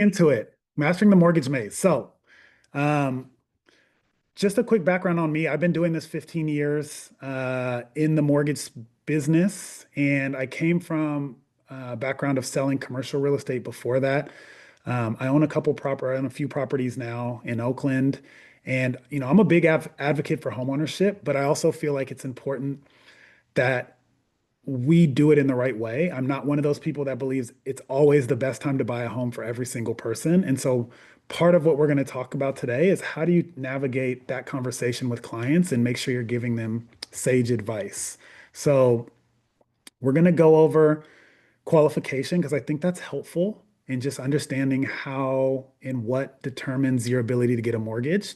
Into it, mastering the mortgage maze. Um, just a quick background on me. I've been doing this 15 years in the mortgage business, and I came from a background of selling commercial real estate before that. I own a few properties now in Oakland, and I'm a big advocate for homeownership, but I also feel like it's important that we do it in the right way. I'm not one of those people that believes it's always the best time to buy a home for every single person. And so part of what we're going to talk about today is how do you navigate that conversation with clients and make sure you're giving them sage advice. So we're going to go over qualification because I think that's helpful in just understanding how and what determines your ability to get a mortgage.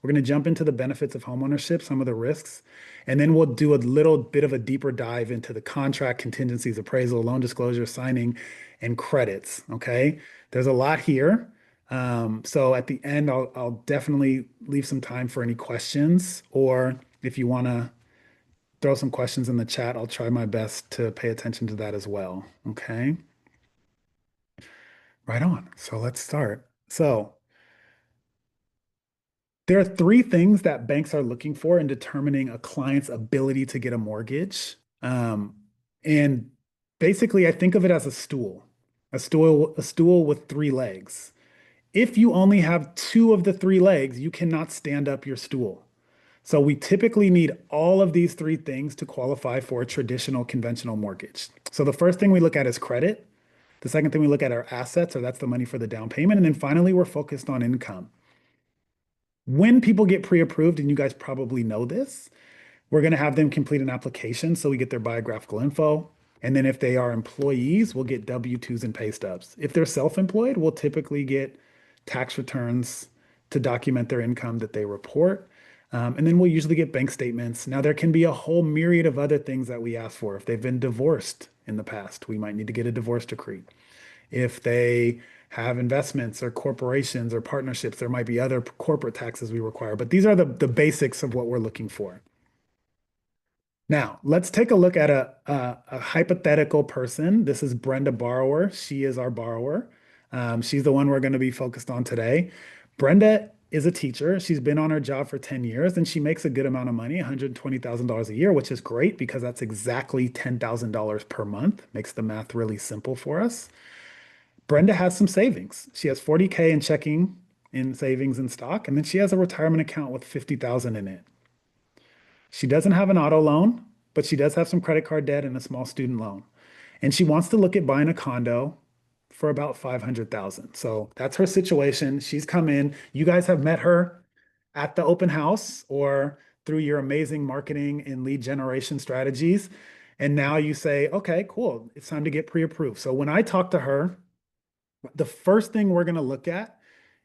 We're going to jump into the benefits of homeownership, some of the risks, and then we'll do a little bit of a deeper dive into the contract, contingencies, appraisal, loan disclosure, signing, and credits. Okay. There's a lot here. So at the end, I'll definitely leave some time for any questions, or if you want to throw some questions in the chat, I'll try my best to pay attention to that as well. Okay. Right on. So let's start. So there are three things that banks are looking for in determining a client's ability to get a mortgage. And basically, I think of it as a stool with three legs. If you only have two of the three legs, you cannot stand up your stool. So we typically need all of these three things to qualify for a traditional conventional mortgage. So the first thing we look at is credit. The second thing we look at are assets, or that's the money for the down payment. And then finally, we're focused on income. When people get pre-approved, and you guys probably know this, we're going to have them complete an application so we get their biographical info. And then if they are employees, we'll get W-2s and pay stubs. If they're self-employed, we'll typically get tax returns to document their income that they report. And then we'll usually get bank statements. Now, there can be a whole myriad of other things that we ask for. If they've been divorced in the past, we might need to get a divorce decree. If they have investments or corporations or partnerships, there might be other corporate taxes we require. But these are the basics of what we're looking for. Now, let's take a look at a hypothetical person. This is Brenda Borrower. She is our borrower. She's the one we're going to be focused on today. Brenda is a teacher. She's been on her job for 10 years and she makes a good amount of money, $120,000 a year, which is great because that's exactly $10,000 per month. Makes the math really simple for us. Brenda has some savings. She has 40K in checking in savings and stock, and then she has a retirement account with 50,000 in it. She doesn't have an auto loan, but she does have some credit card debt and a small student loan. And she wants to look at buying a condo for about 500,000. So that's her situation. She's come in. You guys have met her at the open house or through your amazing marketing and lead generation strategies. And now you say, okay, cool. It's time to get pre-approved. So when I talk to her, the first thing we're going to look at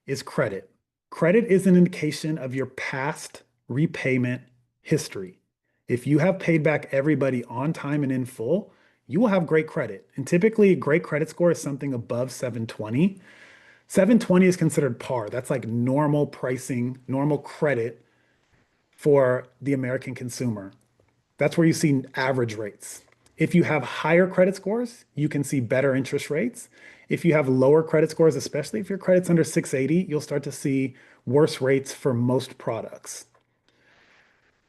is credit. Credit is an indication of your past repayment history. If you have paid back everybody on time and in full, you will have great credit. And typically, a great credit score is something above 720. 720 is considered par. That's like normal pricing, normal credit for the American consumer. That's where you see average rates. If you have higher credit scores, you can see better interest rates. If you have lower credit scores, especially if your credit's under 680, you'll start to see worse rates for most products.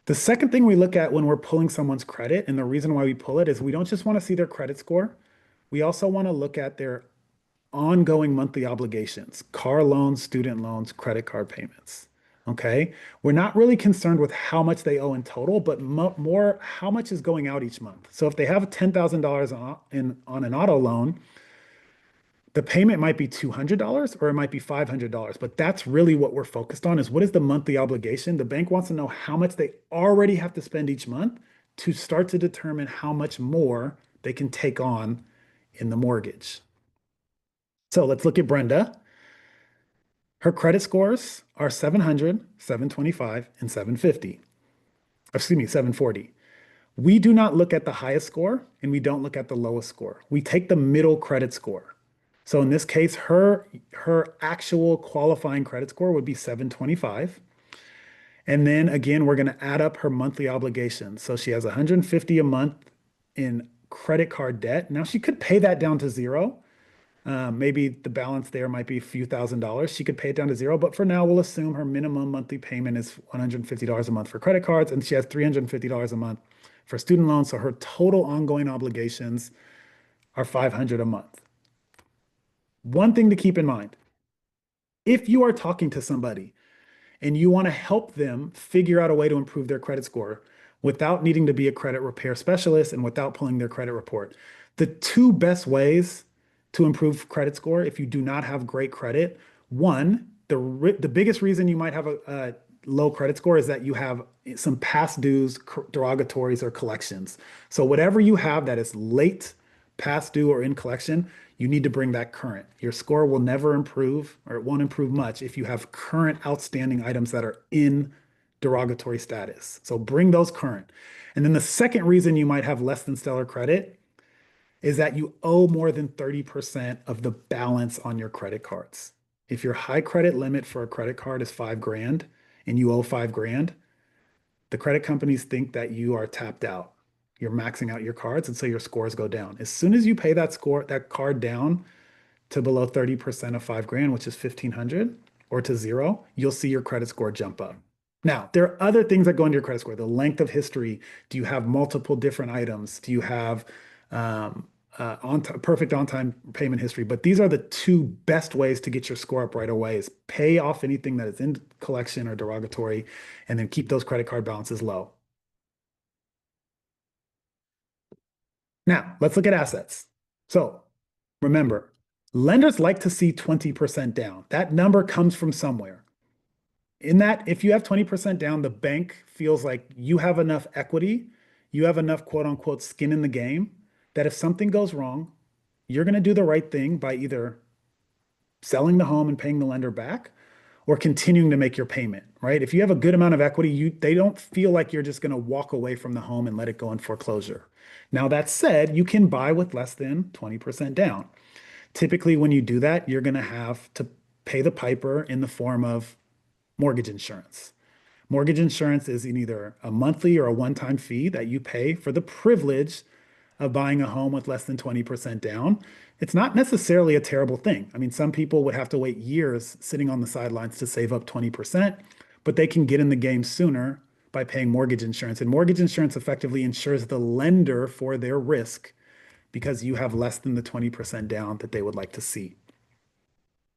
The second thing we look at when we're pulling someone's credit, and the reason why we pull it is we don't just want to see their credit score. We also want to look at their ongoing monthly obligations, car loans, student loans, credit card payments. Okay. We're not really concerned with how much they owe in total, but more how much is going out each month. So if they have $10,000 on an auto loan, the payment might be $200 or it might be $500, but that's really what we're focused on is what is the monthly obligation? The bank wants to know how much they already have to spend each month to start to determine how much more they can take on in the mortgage. So let's look at Brenda. Her credit scores are 700, 725, and 750. Excuse me, 740. We do not look at the highest score and we don't look at the lowest score. We take the middle credit score. So in this case, her actual qualifying credit score would be 725. And then again, we're going to add up her monthly obligations. So she has 150 a month in credit card debt. Now she could pay that down to zero, Maybe the balance there might be a few $1,000s. She could pay it down to zero, but for now, we'll assume her minimum monthly payment is $150 a month for credit cards, and she has $350 a month for student loans. So her total ongoing obligations are 500 a month. One thing to keep in mind, if you are talking to somebody and you want to help them figure out a way to improve their credit score without needing to be a credit repair specialist and without pulling their credit report. The two best ways to improve credit score if you do not have great credit, one, the biggest reason you might have a low credit score is that you have some past dues, derogatories, or collections. So whatever you have that is late, past due, or in collection, you need to bring that current. Your score will never improve, or it won't improve much if you have current outstanding items that are in derogatory status. So bring those current. And then the second reason you might have less than stellar credit is that you owe more than 30% of the balance on your credit cards. If your high credit limit for a credit card is 5 grand and you owe 5 grand, the credit companies think that you are tapped out. You're maxing out your cards, and so your scores go down. As soon as you pay that card down to below 30% of 5 grand, which is 1,500, or to zero, you'll see your credit score jump up. Now, there are other things that go into your credit score. The length of history. Do you have multiple different items? Do you have um, perfect on-time payment history? But these are the two best ways to get your score up right away: is pay off anything that is in collection or derogatory, and then keep those credit card balances low. Now, let's look at assets. So remember, lenders like to see 20% down. That number comes from somewhere. In that, if you have 20% down, the bank feels like you have enough equity, you have enough quote unquote skin in the game, that if something goes wrong, you're going to do the right thing by either selling the home and paying the lender back or continuing to make your payment, right? If you have a good amount of equity, they don't feel like you're just going to walk away from the home and let it go in foreclosure. Now, that said, you can buy with less than 20% down. Typically, when you do that, you're going to have to pay the piper in the form of mortgage insurance. Mortgage insurance is in either a monthly or a one-time fee that you pay for the privilege of buying a home with less than 20% down. It's not necessarily a terrible thing. I mean, some people would have to wait years sitting on the sidelines to save up 20%, but they can get in the game sooner by paying mortgage insurance. And mortgage insurance effectively insures the lender for their risk because you have less than the 20% down that they would like to see.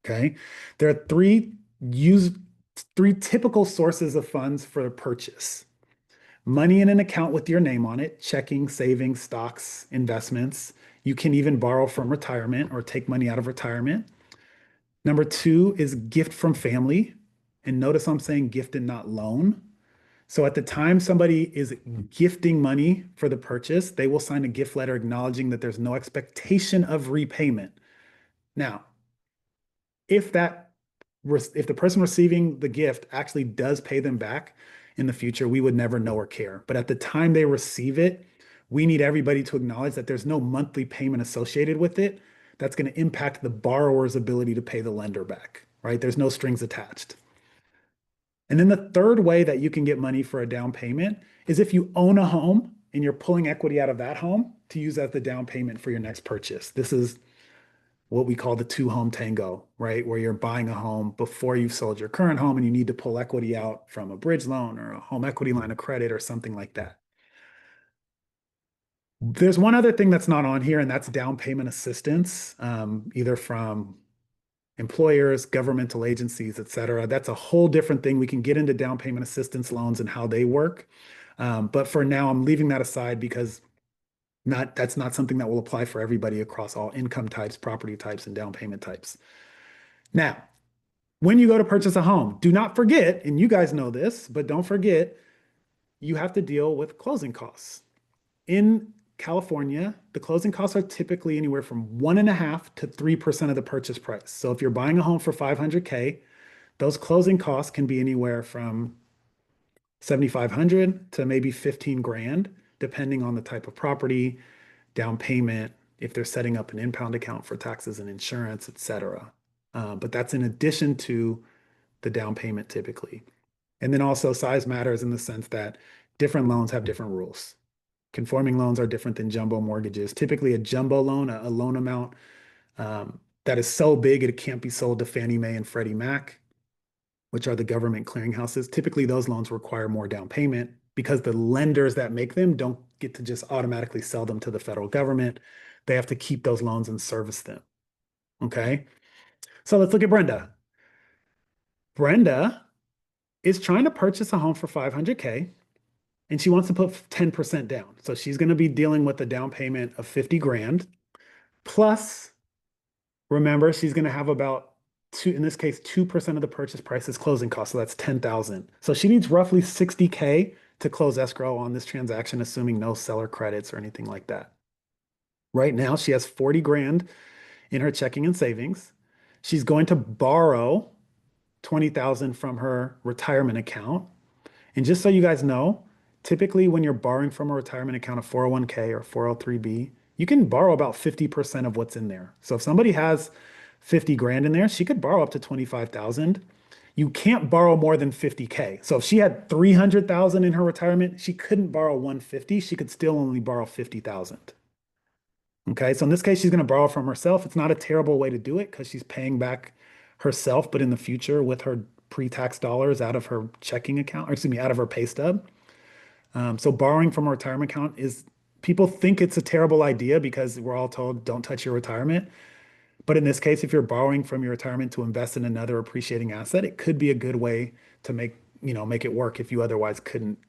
Okay. There are three typical sources of funds for a purchase: money in an account with your name on it, checking, savings, stocks, investments. You can even borrow from retirement or take money out of retirement. Number two is gift from family. And notice I'm saying gift and not loan. So at the time somebody is gifting money for the purchase, they will sign a gift letter acknowledging that there's no expectation of repayment. Now, if that if the person receiving the gift actually does pay them back in the future, we would never know or care. But at the time they receive it, we need everybody to acknowledge that there's no monthly payment associated with it that's going to impact the borrower's ability to pay the lender back, right? There's no strings attached. And then the third way that you can get money for a down payment is if you own a home and you're pulling equity out of that home to use as the down payment for your next purchase. This is what we call the two home tango, right? Where you're buying a home before you've sold your current home and you need to pull equity out from a bridge loan or a home equity line of credit or something like that. There's one other thing that's not on here, and that's down payment assistance, either from employers, governmental agencies, et cetera. That's a whole different thing. We can get into down payment assistance loans and how they work. But for now, I'm leaving that aside because that's not something that will apply for everybody across all income types, property types, and down payment types. Now, when you go to purchase a home, do not forget, and you guys know this, but don't forget, you have to deal with closing costs. In California, the closing costs are typically anywhere from 1.5 to 3% of the purchase price. So if you're buying a home for 500K, those closing costs can be anywhere from 7,500 to maybe 15 grand, depending on the type of property, down payment, if they're setting up an impound account for taxes and insurance, et cetera. But that's in addition to the down payment typically. And then also size matters in the sense that different loans have different rules. Conforming loans are different than jumbo mortgages. Typically, a jumbo loan, a loan amount that is so big it can't be sold to Fannie Mae and Freddie Mac, which are the government clearinghouses. Typically, those loans require more down payment because the lenders that make them don't get to just automatically sell them to the federal government. They have to keep those loans and service them. Okay. So let's look at Brenda. Brenda is trying to purchase a home for 500K and she wants to put 10% down. So she's going to be dealing with a down payment of 50 grand. Plus, remember, she's going to have about two, in this case, 2% of the purchase price is closing costs. So that's 10,000. So she needs roughly 60K to close escrow on this transaction, assuming no seller credits or anything like that. Right now, she has 40 grand in her checking and savings. She's going to borrow 20,000 from her retirement account. And just so you guys know, typically when you're borrowing from a retirement account, a 401k or 403b, you can borrow about 50% of what's in there. So if somebody has 50 grand in there, she could borrow up to 25,000. You can't borrow more than 50K. So if she had 300,000 in her retirement, she couldn't borrow 150. She could still only borrow 50,000. Okay. So in this case, she's going to borrow from herself. It's not a terrible way to do it because she's paying back herself, but in the future with her pre-tax dollars out of her checking account, or excuse me, out of her pay stub. So borrowing from a retirement account is, people think it's a terrible idea because we're all told don't touch your retirement. But in this case, if you're borrowing from your retirement to invest in another appreciating asset, it could be a good way to make it work if you otherwise couldn't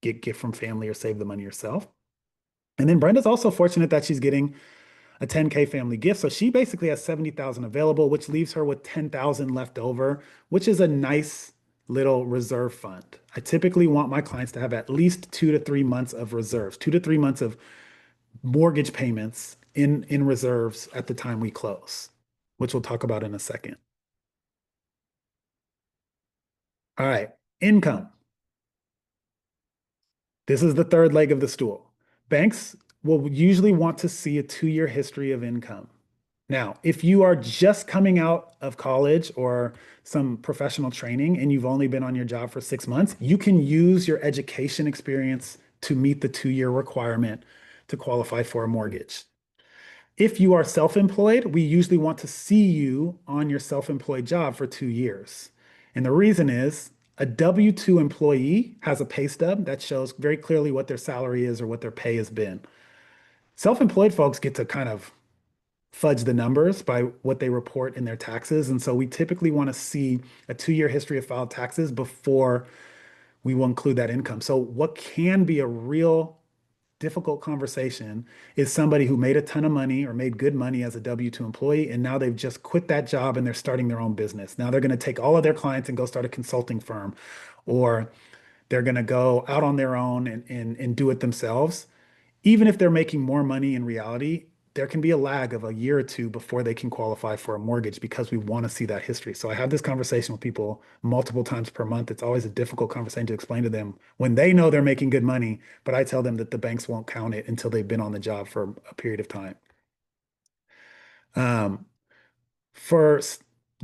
get gift from family or save the money yourself. And then Brenda's also fortunate that she's getting a 10K family gift. So she basically has 70,000 available, which leaves her with 10,000 left over, which is a nice little reserve fund. I typically want my clients to have at least 2 to 3 months of reserves, 2 to 3 months of mortgage payments in reserves at the time we close, which we'll talk about in a second. All right, income. This is the third leg of the stool. Banks will usually want to see a 2 year history of income. Now, if you are just coming out of college or some professional training and you've only been on your job for 6 months, you can use your education experience to meet the 2 year requirement to qualify for a mortgage. If you are self-employed, we usually want to see you on your self-employed job for 2 years. And the reason is a W-2 employee has a pay stub that shows very clearly what their salary is or what their pay has been. Self-employed folks get to kind of fudge the numbers by what they report in their taxes. And so we typically want to see a 2 year history of filed taxes before we will include that income. So what can be a real difficult conversation is somebody who made a ton of money or made good money as a W-2 employee, and now they've just quit that job and they're starting their own business. Now they're going to take all of their clients and go start a consulting firm, or they're going to go out on their own and do it themselves. Even if they're making more money in reality, there can be a lag of a year or two before they can qualify for a mortgage because we want to see that history. So I have this conversation with people multiple times per month. It's always a difficult conversation to explain to them when they know they're making good money, but I tell them that the banks won't count it until they've been on the job for a period of time. Um, for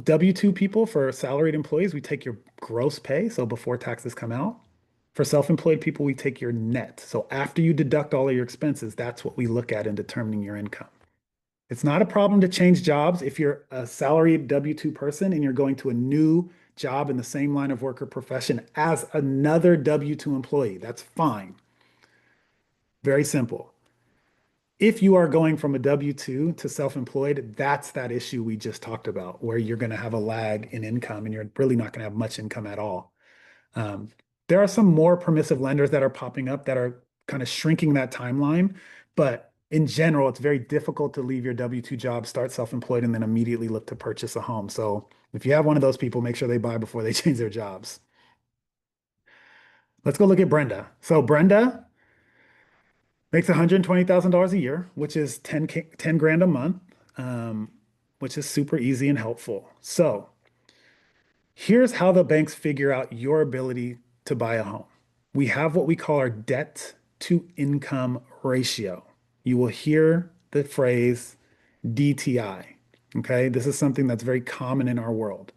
W-2 people, for salaried employees, we take your gross pay, so before taxes come out. For self-employed people, we take your net. So after you deduct all of your expenses, that's what we look at in determining your income. It's not a problem to change jobs if you're a salaried W-2 person and you're going to a new job in the same line of work or profession as another W-2 employee. That's fine. Very simple. If you are going from a W-2 to self-employed, that's that issue we just talked about, where you're going to have a lag in income and you're really not going to have much income at all. Um, there are some more permissive lenders that are popping up that are kind of shrinking that timeline. But in general, it's very difficult to leave your W-2 job, start self-employed, and then immediately look to purchase a home. So if you have one of those people, make sure they buy before they change their jobs. Let's go look at Brenda. So Brenda makes $120,000 a year, which is 10 grand a month, which is super easy and helpful. So here's how the banks figure out your ability to buy a home. We have what we call our debt to income ratio. You will hear the phrase DTI. Okay, this is something that's very common in our world.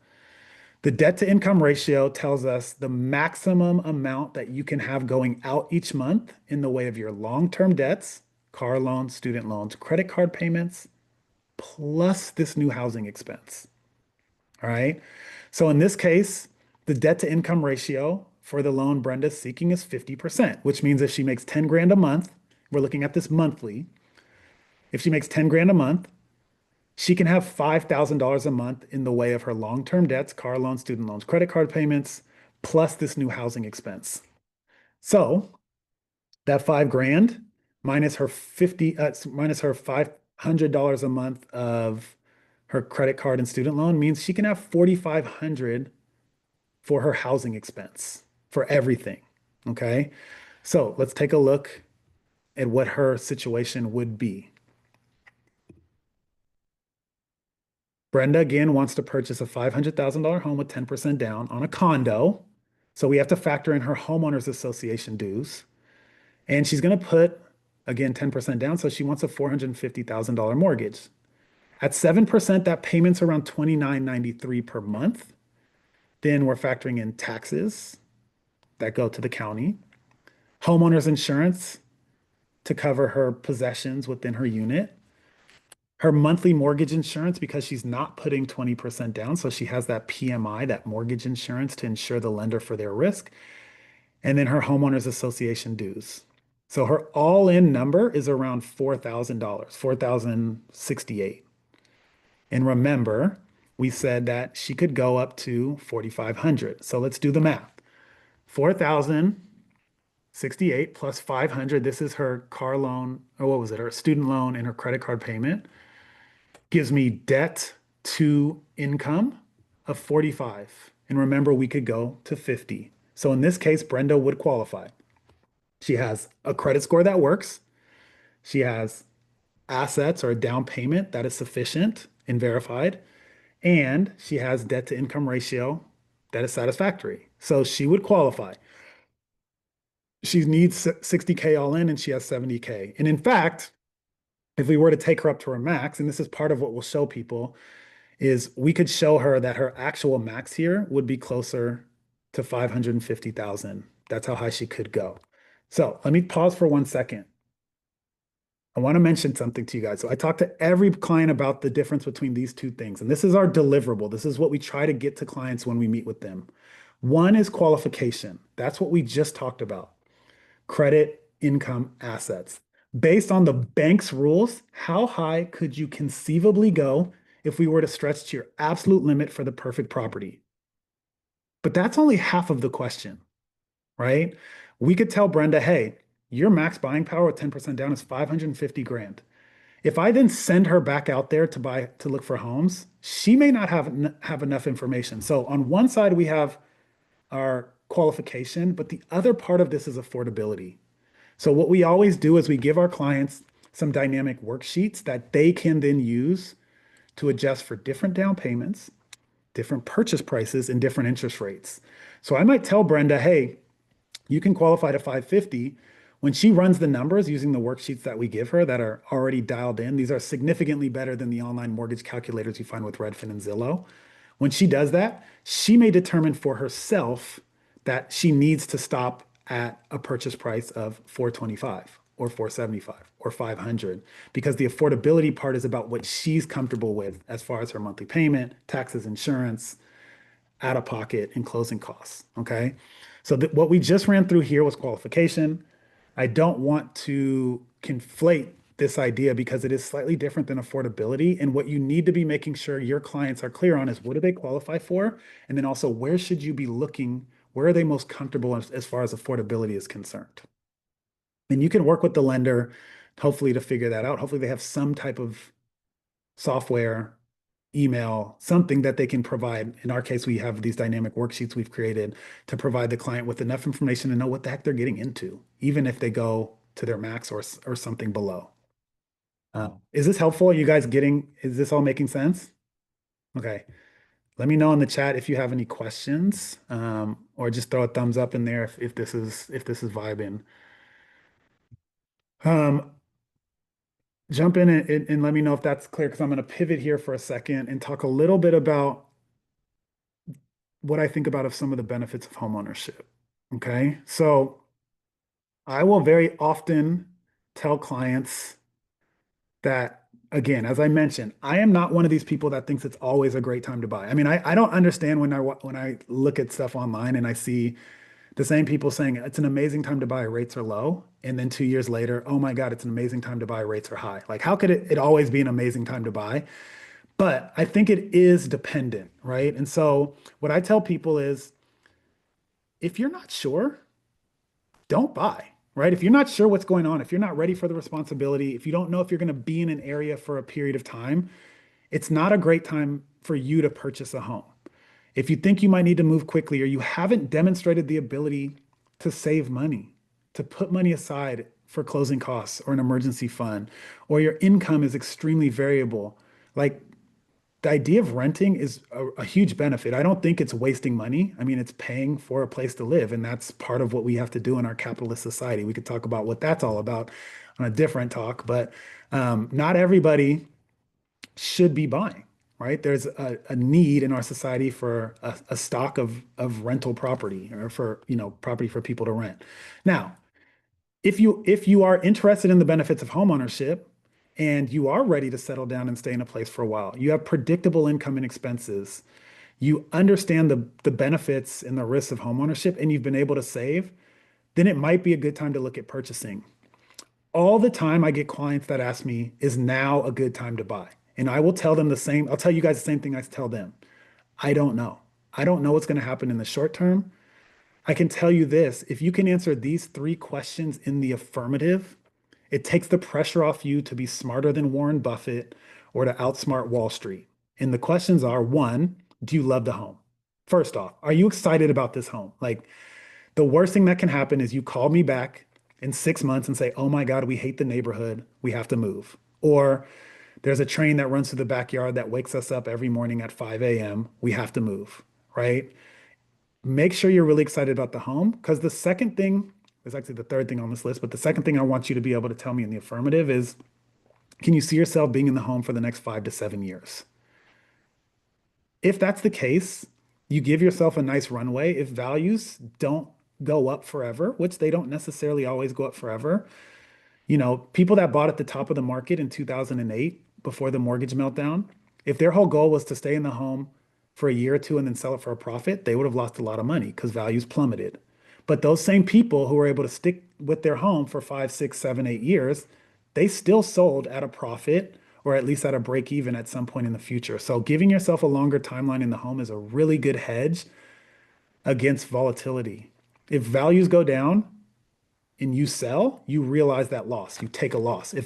The debt to income ratio tells us the maximum amount that you can have going out each month in the way of your long term debts, car loans, student loans, credit card payments, plus this new housing expense. All right. So in this case, the debt to income ratio for the loan Brenda's seeking is 50%, which means if she makes 10 grand a month, we're looking at this monthly. If she makes 10 grand a month, she can have $5,000 a month in the way of her long-term debts, car loans, student loans, credit card payments, plus this new housing expense. So that 5 grand minus her 50, minus her $500 a month of her credit card and student loan means she can have 4,500 for her housing expense for everything. Okay. So let's take a look at what her situation would be. Brenda again wants to purchase a $500,000 home with 10% down on a condo. So we have to factor in her homeowners association dues. And she's going to put, again, 10% down. So she wants a $450,000 mortgage. At 7%, that payment's around $29.93 per month. Then we're factoring in taxes that go to the county, homeowners insurance to cover her possessions within her unit, her monthly mortgage insurance because she's not putting 20% down. So she has that PMI, that mortgage insurance to insure the lender for their risk, and then her homeowners association dues. So her all-in number is around $4,000, 4,068. And remember, we said that she could go up to 4,500. So let's do the math. 4,068 plus 500. This is her car loan, or what was it? Her student loan and her credit card payment gives me debt to income of 45. And remember, we could go to 50. So in this case, Brenda would qualify. She has a credit score that works. She has assets or a down payment that is sufficient and verified. And she has debt to income ratio that is satisfactory. So she would qualify. She needs 60K all in and she has 70K. And in fact, if we were to take her up to her max, and this is part of what we'll show people, is we could show her that her actual max here would be closer to 550,000. That's how high she could go. So let me pause for 1 second. I want to mention something to you guys. So I talked to every client about the difference between these two things. And this is our deliverable. This is what we try to get to clients when we meet with them. One is qualification. That's what we just talked about. Credit, income, assets. Based on the bank's rules, how high could you conceivably go if we were to stretch to your absolute limit for the perfect property? But that's only half of the question, right? We could tell Brenda, hey, your max buying power with 10% down is 550 grand. If I then send her back out there to look for homes, she may not have enough information. So on one side we have our qualification, but the other part of this is affordability. So what we always do is we give our clients some dynamic worksheets that they can then use to adjust for different down payments, different purchase prices, and different interest rates. So I might tell Brenda, hey, you can qualify to 550. When she runs the numbers using the worksheets that we give her that are already dialed in, these are significantly better than the online mortgage calculators you find with Redfin and Zillow. When she does that, she may determine for herself that she needs to stop at a purchase price of 425 or 475 or 500 because the affordability part is about what she's comfortable with as far as her monthly payment, taxes, insurance, out of pocket, and closing costs. Okay. So what we just ran through here was qualification. I don't want to conflate this idea because it is slightly different than affordability. And what you need to be making sure your clients are clear on is what do they qualify for? And then also, where should you be looking? Where are they most comfortable as far as affordability is concerned? And you can work with the lender, hopefully, to figure that out. Hopefully, they have some type of software, email, something that they can provide. In our case, we have these dynamic worksheets we've created to provide the client with enough information to know what the heck they're getting into, even if they go to their max or something below. Is this helpful? Are you guys is this all making sense? Okay. Let me know in the chat if you have any questions, or just throw a thumbs up in there if this is vibing. Um, jump in and let me know if that's clear because I'm going to pivot here for a second and talk a little bit about what I think about of some of the benefits of homeownership. Okay. So I will very often tell clients that again, as I mentioned, I am not one of these people that thinks it's always a great time to buy. I mean, I don't understand when when I look at stuff online and I see the same people saying it's an amazing time to buy, rates are low, and then 2 years later, oh my God, it's an amazing time to buy, rates are high. Like, how could it always be an amazing time to buy? But I think it is dependent, right? And so what I tell people is if you're not sure, don't buy, right? If you're not sure what's going on, if you're not ready for the responsibility, if you don't know if you're going to be in an area for a period of time, it's not a great time for you to purchase a home. If you think you might need to move quickly or you haven't demonstrated the ability to save money, to put money aside for closing costs or an emergency fund, or your income is extremely variable, like the idea of renting is a huge benefit. I don't think it's wasting money. I mean, it's paying for a place to live, and that's part of what we have to do in our capitalist society. We could talk about what that's all about on a different talk, but not everybody should be buying, right? There's a need in our society for a stock of rental property or for, property for people to rent. Now, if you are interested in the benefits of homeownership and you are ready to settle down and stay in a place for a while, you have predictable income and expenses, you understand the benefits and the risks of homeownership, and you've been able to save, then it might be a good time to look at purchasing. All the time I get clients that ask me, is now a good time to buy? And I will tell them the same, I'll tell you guys the same thing I tell them. I don't know. I don't know what's going to happen in the short term. I can tell you this, if you can answer these three questions in the affirmative, it takes the pressure off you to be smarter than Warren Buffett or to outsmart Wall Street. And the questions are, one, do you love the home? First off, are you excited about this home? Like, the worst thing that can happen is you call me back in 6 months and say, oh my God, we hate the neighborhood. We have to move. Or there's a train that runs through the backyard that wakes us up every morning at 5 a.m. We have to move, right? Make sure you're really excited about the home because the second thing is actually the third thing on this list, but the second thing I want you to be able to tell me in the affirmative is, can you see yourself being in the home for the next 5 to 7 years? If that's the case, you give yourself a nice runway. If values don't go up forever, which they don't necessarily always go up forever, people that bought at the top of the market in 2008 before the mortgage meltdown, if their whole goal was to stay in the home for a year or two and then sell it for a profit, they would have lost a lot of money because values plummeted. But those same people who were able to stick with their home for 5, 6, 7, 8 years, they still sold at a profit or at least at a break even at some point in the future. So giving yourself a longer timeline in the home is a really good hedge against volatility. If values go down, and you sell, you realize that loss. You take a loss. If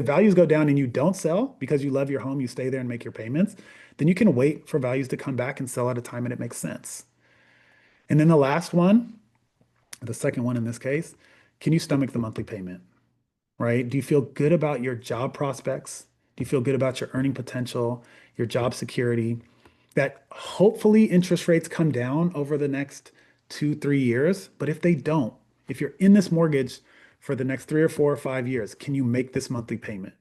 values go down and you don't sell because you love your home, you stay there and make your payments, then you can wait for values to come back and sell at a time and it makes sense. And then the last one, the second one in this case, can you stomach the monthly payment? Right? Do you feel good about your job prospects? Do you feel good about your earning potential, your job security? That hopefully interest rates come down over the next 2, 3 years. But if they don't, if you're in this mortgage for the next 3 or 4 or 5 years, can you make this monthly payment?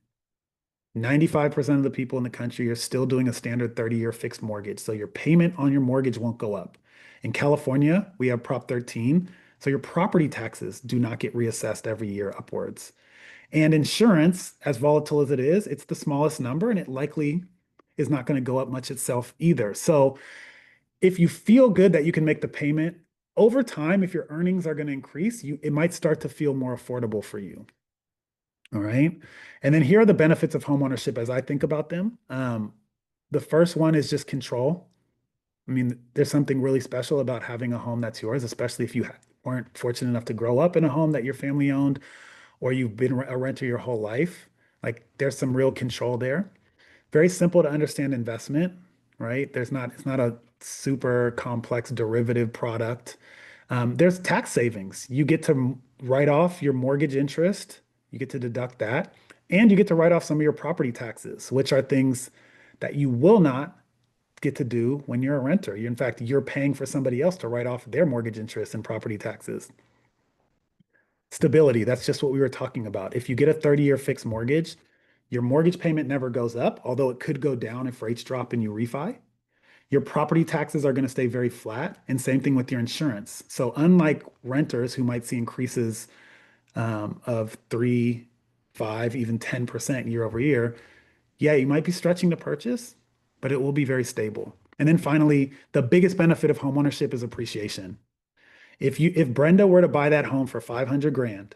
95% of the people in the country are still doing a standard 30-year fixed mortgage. So your payment on your mortgage won't go up. In California, we have Prop 13. So your property taxes do not get reassessed every year upwards. And insurance, as volatile as it is, it's the smallest number and it likely is not going to go up much itself either. So if you feel good that you can make the payment over time, if your earnings are going to increase, it might start to feel more affordable for you. All right. And then here are the benefits of homeownership as I think about them. The first one is just control. I mean, there's something really special about having a home that's yours, especially if you weren't fortunate enough to grow up in a home that your family owned or you've been a renter your whole life. Like there's some real control there. Very simple to understand investment, right? It's not a super complex derivative product. There's tax savings. You get to write off your mortgage interest, you get to deduct that, and you get to write off some of your property taxes, which are things that you will not get to do when you're a renter. In fact, you're paying for somebody else to write off their mortgage interest and property taxes. Stability, that's just what we were talking about. If you get a 30-year fixed mortgage, your mortgage payment never goes up, although it could go down if rates drop and you refi. Your property taxes are going to stay very flat, and same thing with your insurance. So unlike renters who might see increases of 3, 5, even 10% year over year, Yeah, you might be stretching the purchase, but it will be very stable. And then finally, the biggest benefit of homeownership is appreciation. If Brenda were to buy that home for 500 grand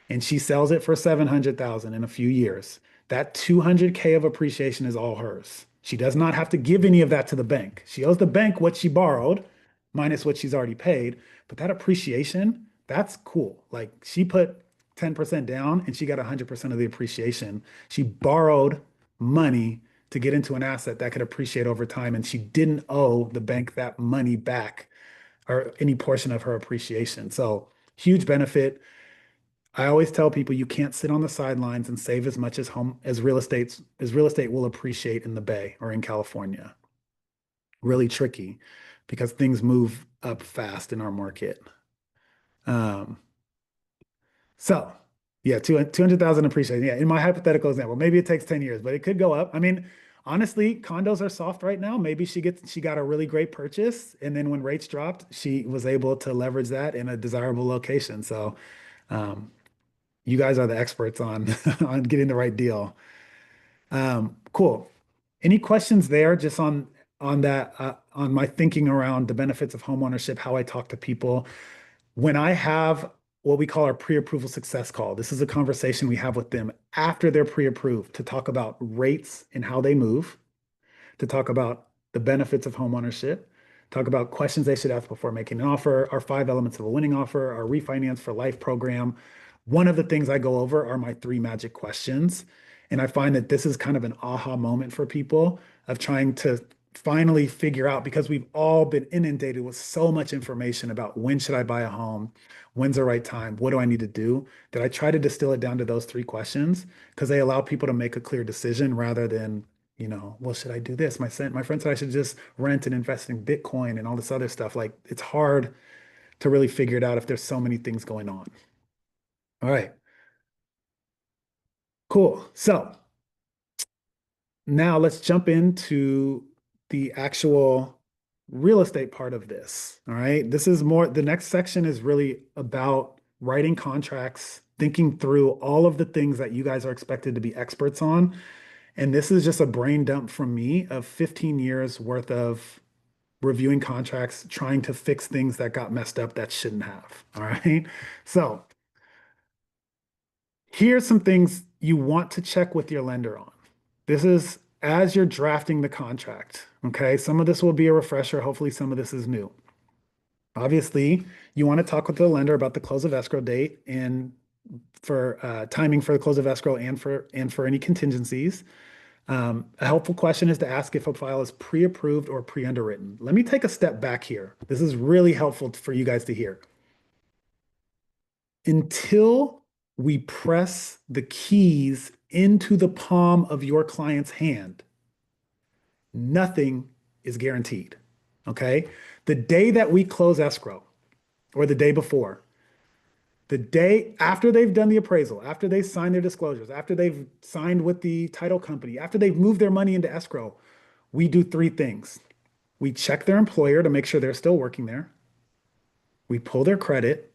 and she sells it for 700,000 in a few years, that 200K of appreciation is all hers. She does not have to give any of that to the bank. She owes the bank what she borrowed minus what she's already paid, but that appreciation, that's cool. Like she put 10% down and she got 100% of the appreciation. She borrowed money to get into an asset that could appreciate over time, and she didn't owe the bank that money back or any portion of her appreciation. So huge benefit. I always tell people you can't sit on the sidelines and save as much as home as real estate will appreciate in the Bay or in California. Really tricky because things move up fast in our market. Um, so yeah, 200,000 appreciation. Yeah, in my hypothetical example, maybe it takes 10 years, but it could go up. I mean, honestly, condos are soft right now. Maybe she got a really great purchase, and then when rates dropped, she was able to leverage that in a desirable location. So um, you guys are the experts on on getting the right deal. Cool. Any questions there just on that on my thinking around the benefits of homeownership, how I talk to people when I have what we call our pre-approval success call. This is a conversation we have with them after they're pre-approved to talk about rates and how they move, to talk about the benefits of homeownership, talk about questions they should ask before making an offer, our 5 elements of a winning offer, our refinance for life program. One of the things I go over are my 3 magic questions. And I find that this is kind of an aha moment for people of trying to finally figure out because we've all been inundated with so much information about when should I buy a home, when's the right time, what do I need to do, that I try to distill it down to those 3 questions because they allow people to make a clear decision rather than well, should I do this? My friend said I should just rent and invest in Bitcoin and all this other stuff. Like it's hard to really figure it out if there's so many things going on. All right, cool. So now let's jump into the actual real estate part of this. All right. The next section is really about writing contracts, thinking through all of the things that you guys are expected to be experts on. And this is just a brain dump from me of 15 years worth of reviewing contracts, trying to fix things that got messed up that shouldn't have. All right. So here's some things you want to check with your lender on. This is as you're drafting the contract. Okay. Some of this will be a refresher. Hopefully, some of this is new. Obviously, you want to talk with the lender about the close of escrow date and for timing for the close of escrow and for any contingencies. A helpful question is to ask if a file is pre-approved or pre-underwritten. Let me take a step back here. This is really helpful for you guys to hear. Until we press the keys into the palm of your client's hand, nothing is guaranteed. Okay. The day that we close escrow or the day before, the day after they've done the appraisal, after they sign their disclosures, after they've signed with the title company, after they've moved their money into escrow, we do 3 things. We check their employer to make sure they're still working there. We pull their credit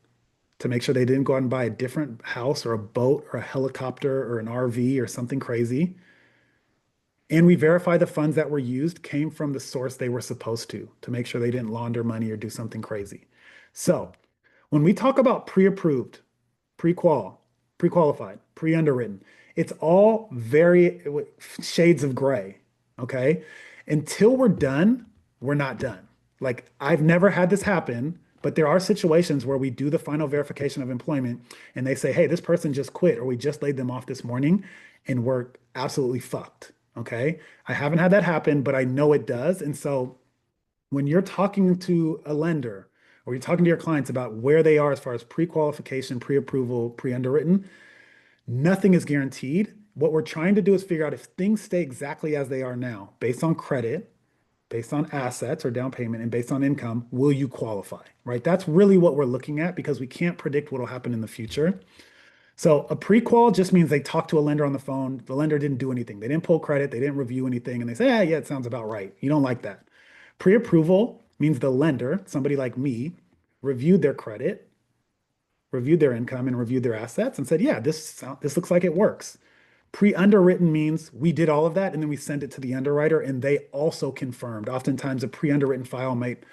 to make sure they didn't go out and buy a different house or a boat or a helicopter or an RV or something crazy. And we verify the funds that were used came from the source they were supposed to make sure they didn't launder money or do something crazy. So when we talk about pre-approved, pre-qual, pre-qualified, pre-underwritten, it's all very shades of gray. Okay. Until we're done, we're not done. Like I've never had this happen, but there are situations where we do the final verification of employment and they say, hey, this person just quit or we just laid them off this morning and we're absolutely fucked. Okay. I haven't had that happen, but I know it does. And so when you're talking to a lender or you're talking to your clients about where they are as far as pre-qualification, pre-approval, pre-underwritten, nothing is guaranteed. What we're trying to do is figure out if things stay exactly as they are now, based on credit, based on assets or down payment, and based on income, will you qualify? Right? That's really what we're looking at because we can't predict what will happen in the future. So a pre-qual just means they talk to a lender on the phone. The lender didn't do anything. They didn't pull credit. They didn't review anything. And they say, yeah, it sounds about right. You don't like that. Pre-approval means the lender, somebody like me, reviewed their credit, reviewed their income, and reviewed their assets and said, yeah, this looks like it works. Pre-underwritten means we did all of that and then we sent it to the underwriter and they also confirmed. Oftentimes, a pre-underwritten file might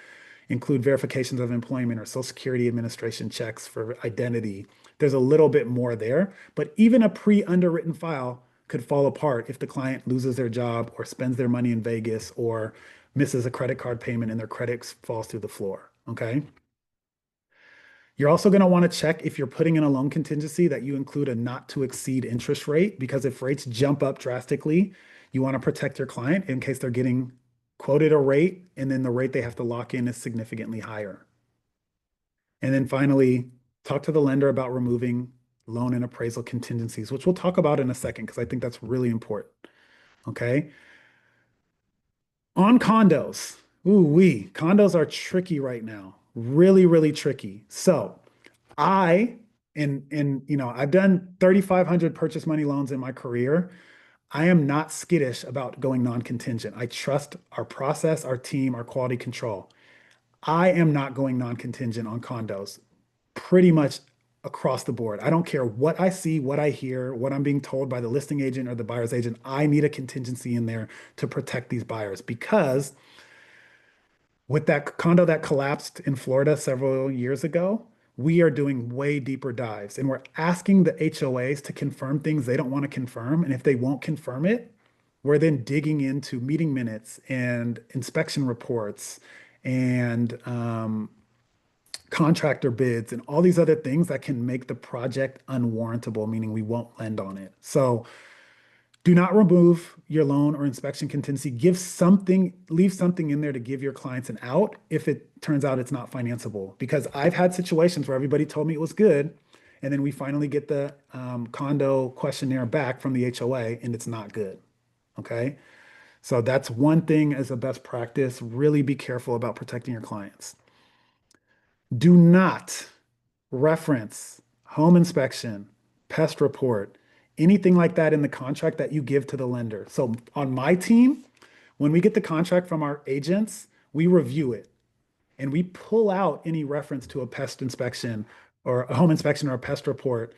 include verifications of employment or Social Security Administration checks for identity. There's a little bit more there, but even a pre-underwritten file could fall apart if the client loses their job or spends their money in Vegas or misses a credit card payment and their credit falls through the floor. Okay. You're also going to want to check if you're putting in a loan contingency that you include a not to exceed interest rate, because if rates jump up drastically, you want to protect your client in case they're getting quoted a rate and then the rate they have to lock in is significantly higher. And then finally, talk to the lender about removing loan and appraisal contingencies, which we'll talk about in a second because I think that's really important. Okay. On condos, condos are tricky right now. Really, really tricky. So I I've done 3,500 purchase money loans in my career. I am not skittish about going non-contingent. I trust our process, our team, our quality control. I am not going non-contingent on condos pretty much across the board. I don't care what I see, what I hear, what I'm being told by the listing agent or the buyer's agent. I need a contingency in there to protect these buyers because with that condo that collapsed in Florida several years ago, we are doing way deeper dives and we're asking the HOAs to confirm things they don't want to confirm. And if they won't confirm it, we're then digging into meeting minutes and inspection reports and contractor bids and all these other things that can make the project unwarrantable, meaning we won't lend on it. So do not remove your loan or inspection contingency. Leave something in there to give your clients an out if it turns out it's not financeable. Because I've had situations where everybody told me it was good, and then we finally get the condo questionnaire back from the HOA, and it's not good. Okay. So that's one thing as a best practice. Really be careful about protecting your clients. Do not reference home inspection, pest report, anything like that in the contract that you give to the lender. So on my team, when we get the contract from our agents, we review it and we pull out any reference to a pest inspection or a home inspection or a pest report.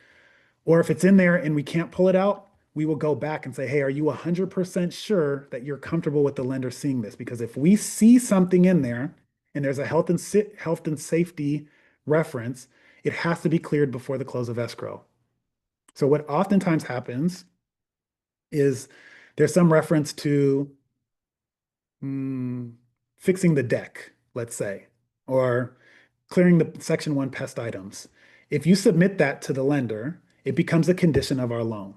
Or if it's in there and we can't pull it out, we will go back and say, hey, are you 100% sure that you're comfortable with the lender seeing this? Because if we see something in there and there's a health and safety reference, it has to be cleared before the close of escrow. So what oftentimes happens is there's some reference to fixing the deck, let's say, or clearing the section one pest items. If you submit that to the lender, it becomes a condition of our loan.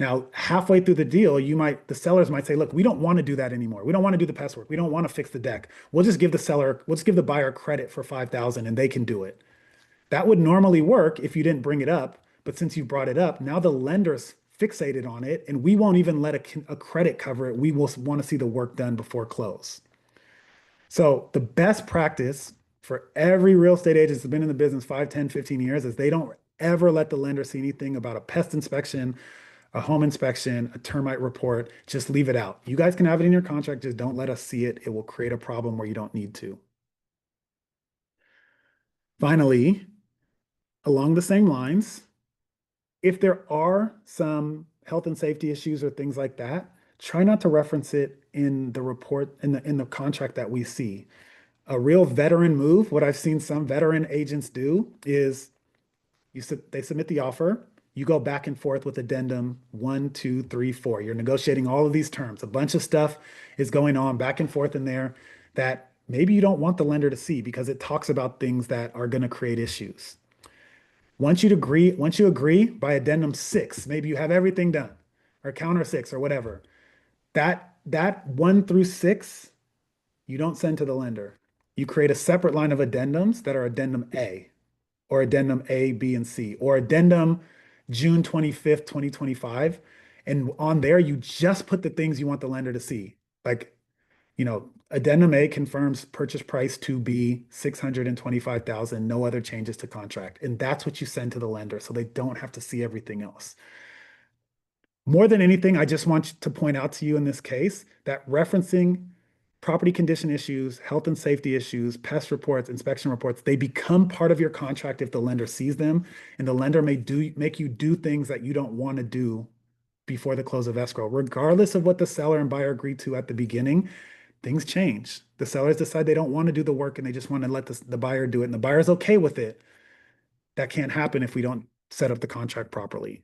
Now, halfway through the deal, the sellers might say, look, we don't want to do that anymore. We don't want to do the pest work. We don't want to fix the deck. We'll just give the buyer credit for 5,000 and they can do it. That would normally work if you didn't bring it up, but since you brought it up, now the lender's fixated on it and we won't even let a credit cover it. We will want to see the work done before close. So the best practice for every real estate agent that's been in the business 5, 10, 15 years is they don't ever let the lender see anything about a pest inspection, a home inspection, a termite report. Just leave it out. You guys can have it in your contract. Just don't let us see it. It will create a problem where you don't need to. Finally, along the same lines, if there are some health and safety issues or things like that, try not to reference it in the report in the contract that we see. A real veteran move, what I've seen some veteran agents do is they submit the offer, you go back and forth with addendum 1, 2, 3, 4. You're negotiating all of these terms. A bunch of stuff is going on back and forth in there that maybe you don't want the lender to see because it talks about things that are going to create issues. Once you agree by addendum 6, maybe you have everything done, or counter 6 or whatever. That 1 through 6, you don't send to the lender. You create a separate line of addendums that are addendum A, or addendum A, B, and C, or addendum June 25th, 2025. And on there, you just put the things you want the lender to see. Like, addendum A confirms purchase price to be 625,000, no other changes to contract. And that's what you send to the lender so they don't have to see everything else. More than anything, I just want to point out to you in this case that referencing property condition issues, health and safety issues, pest reports, inspection reports, they become part of your contract if the lender sees them, and the lender may make you do things that you don't want to do before the close of escrow. Regardless of what the seller and buyer agreed to at the beginning, things change. The sellers decide they don't want to do the work and they just want to let the buyer do it, and the buyer's okay with it. That can't happen if we don't set up the contract properly.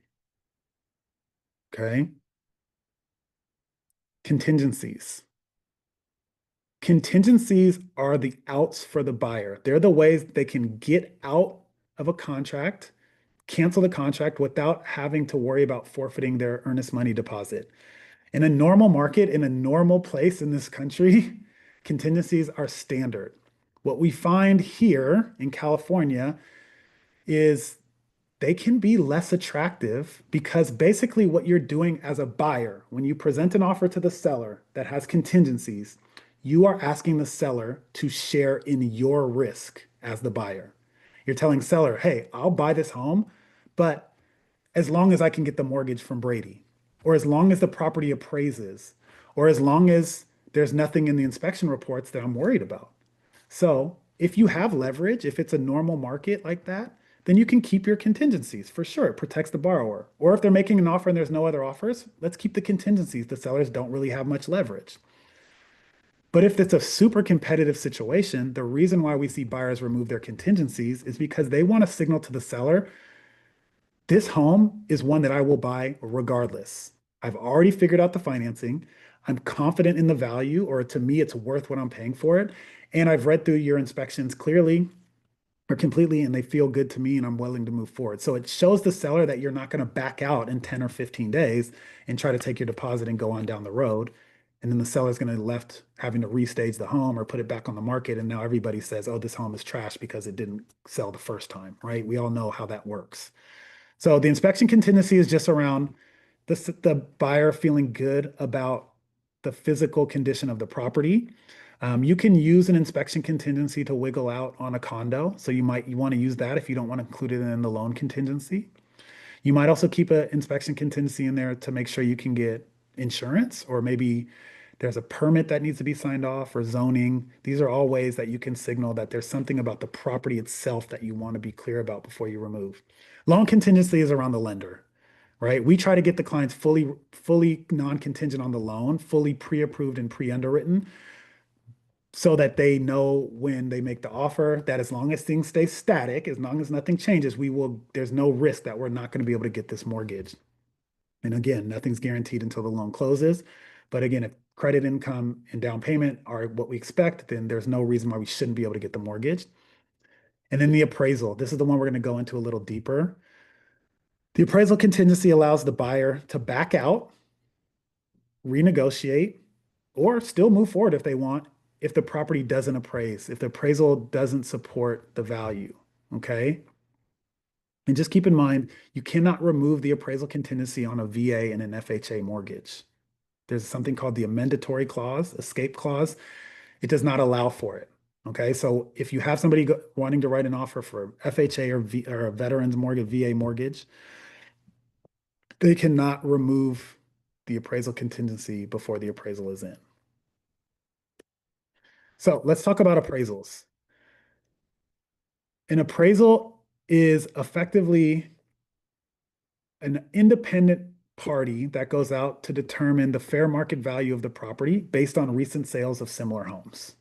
Okay. Contingencies. Contingencies are the outs for the buyer. They're the ways they can get out of a contract, cancel the contract without having to worry about forfeiting their earnest money deposit. In a normal market, in a normal place in this country, contingencies are standard. What we find here in California is they can be less attractive because basically what you're doing as a buyer, when you present an offer to the seller that has contingencies, you are asking the seller to share in your risk as the buyer. You're telling seller, hey, I'll buy this home, but as long as I can get the mortgage from Brady, or as long as the property appraises, or as long as there's nothing in the inspection reports that I'm worried about. So if you have leverage, if it's a normal market like that, then you can keep your contingencies for sure. It protects the borrower. Or if they're making an offer and there's no other offers, let's keep the contingencies. The sellers don't really have much leverage. But if it's a super competitive situation, the reason why we see buyers remove their contingencies is because they want to signal to the seller, this home is one that I will buy regardless. I've already figured out the financing. I'm confident in the value, or to me, it's worth what I'm paying for it. And I've read through your inspections clearly or completely, and they feel good to me, and I'm willing to move forward. So it shows the seller that you're not going to back out in 10 or 15 days and try to take your deposit and go on down the road. And then the seller's going to be left having to restage the home or put it back on the market. And now everybody says, oh, this home is trash because it didn't sell the first time, right? We all know how that works. So the inspection contingency is just around the buyer feeling good about the physical condition of the property. You can use an inspection contingency to wiggle out on a condo. So you want to use that if you don't want to include it in the loan contingency. You might also keep an inspection contingency in there to make sure you can get insurance, or maybe there's a permit that needs to be signed off, or zoning. These are all ways that you can signal that there's something about the property itself that you want to be clear about before you remove. Loan contingency is around the lender, right? We try to get the clients fully non-contingent on the loan, fully pre-approved and pre-underwritten, so that they know when they make the offer that as long as things stay static, as long as nothing changes, there's no risk that we're not going to be able to get this mortgage. And again, nothing's guaranteed until the loan closes. But again, if credit, income, and down payment are what we expect, then there's no reason why we shouldn't be able to get the mortgage. And then the appraisal. This is the one we're going to go into a little deeper. The appraisal contingency allows the buyer to back out, renegotiate, or still move forward if they want, if the property doesn't appraise, if the appraisal doesn't support the value. Okay. And just keep in mind, you cannot remove the appraisal contingency on a VA and an FHA mortgage. There's something called the amendatory clause, escape clause. It does not allow for it. Okay. So if you have somebody wanting to write an offer for FHA or a veterans mortgage, VA mortgage, they cannot remove the appraisal contingency before the appraisal is in. So let's talk about appraisals. An appraisal is effectively an independent party that goes out to determine the fair market value of the property based on recent sales of similar homes.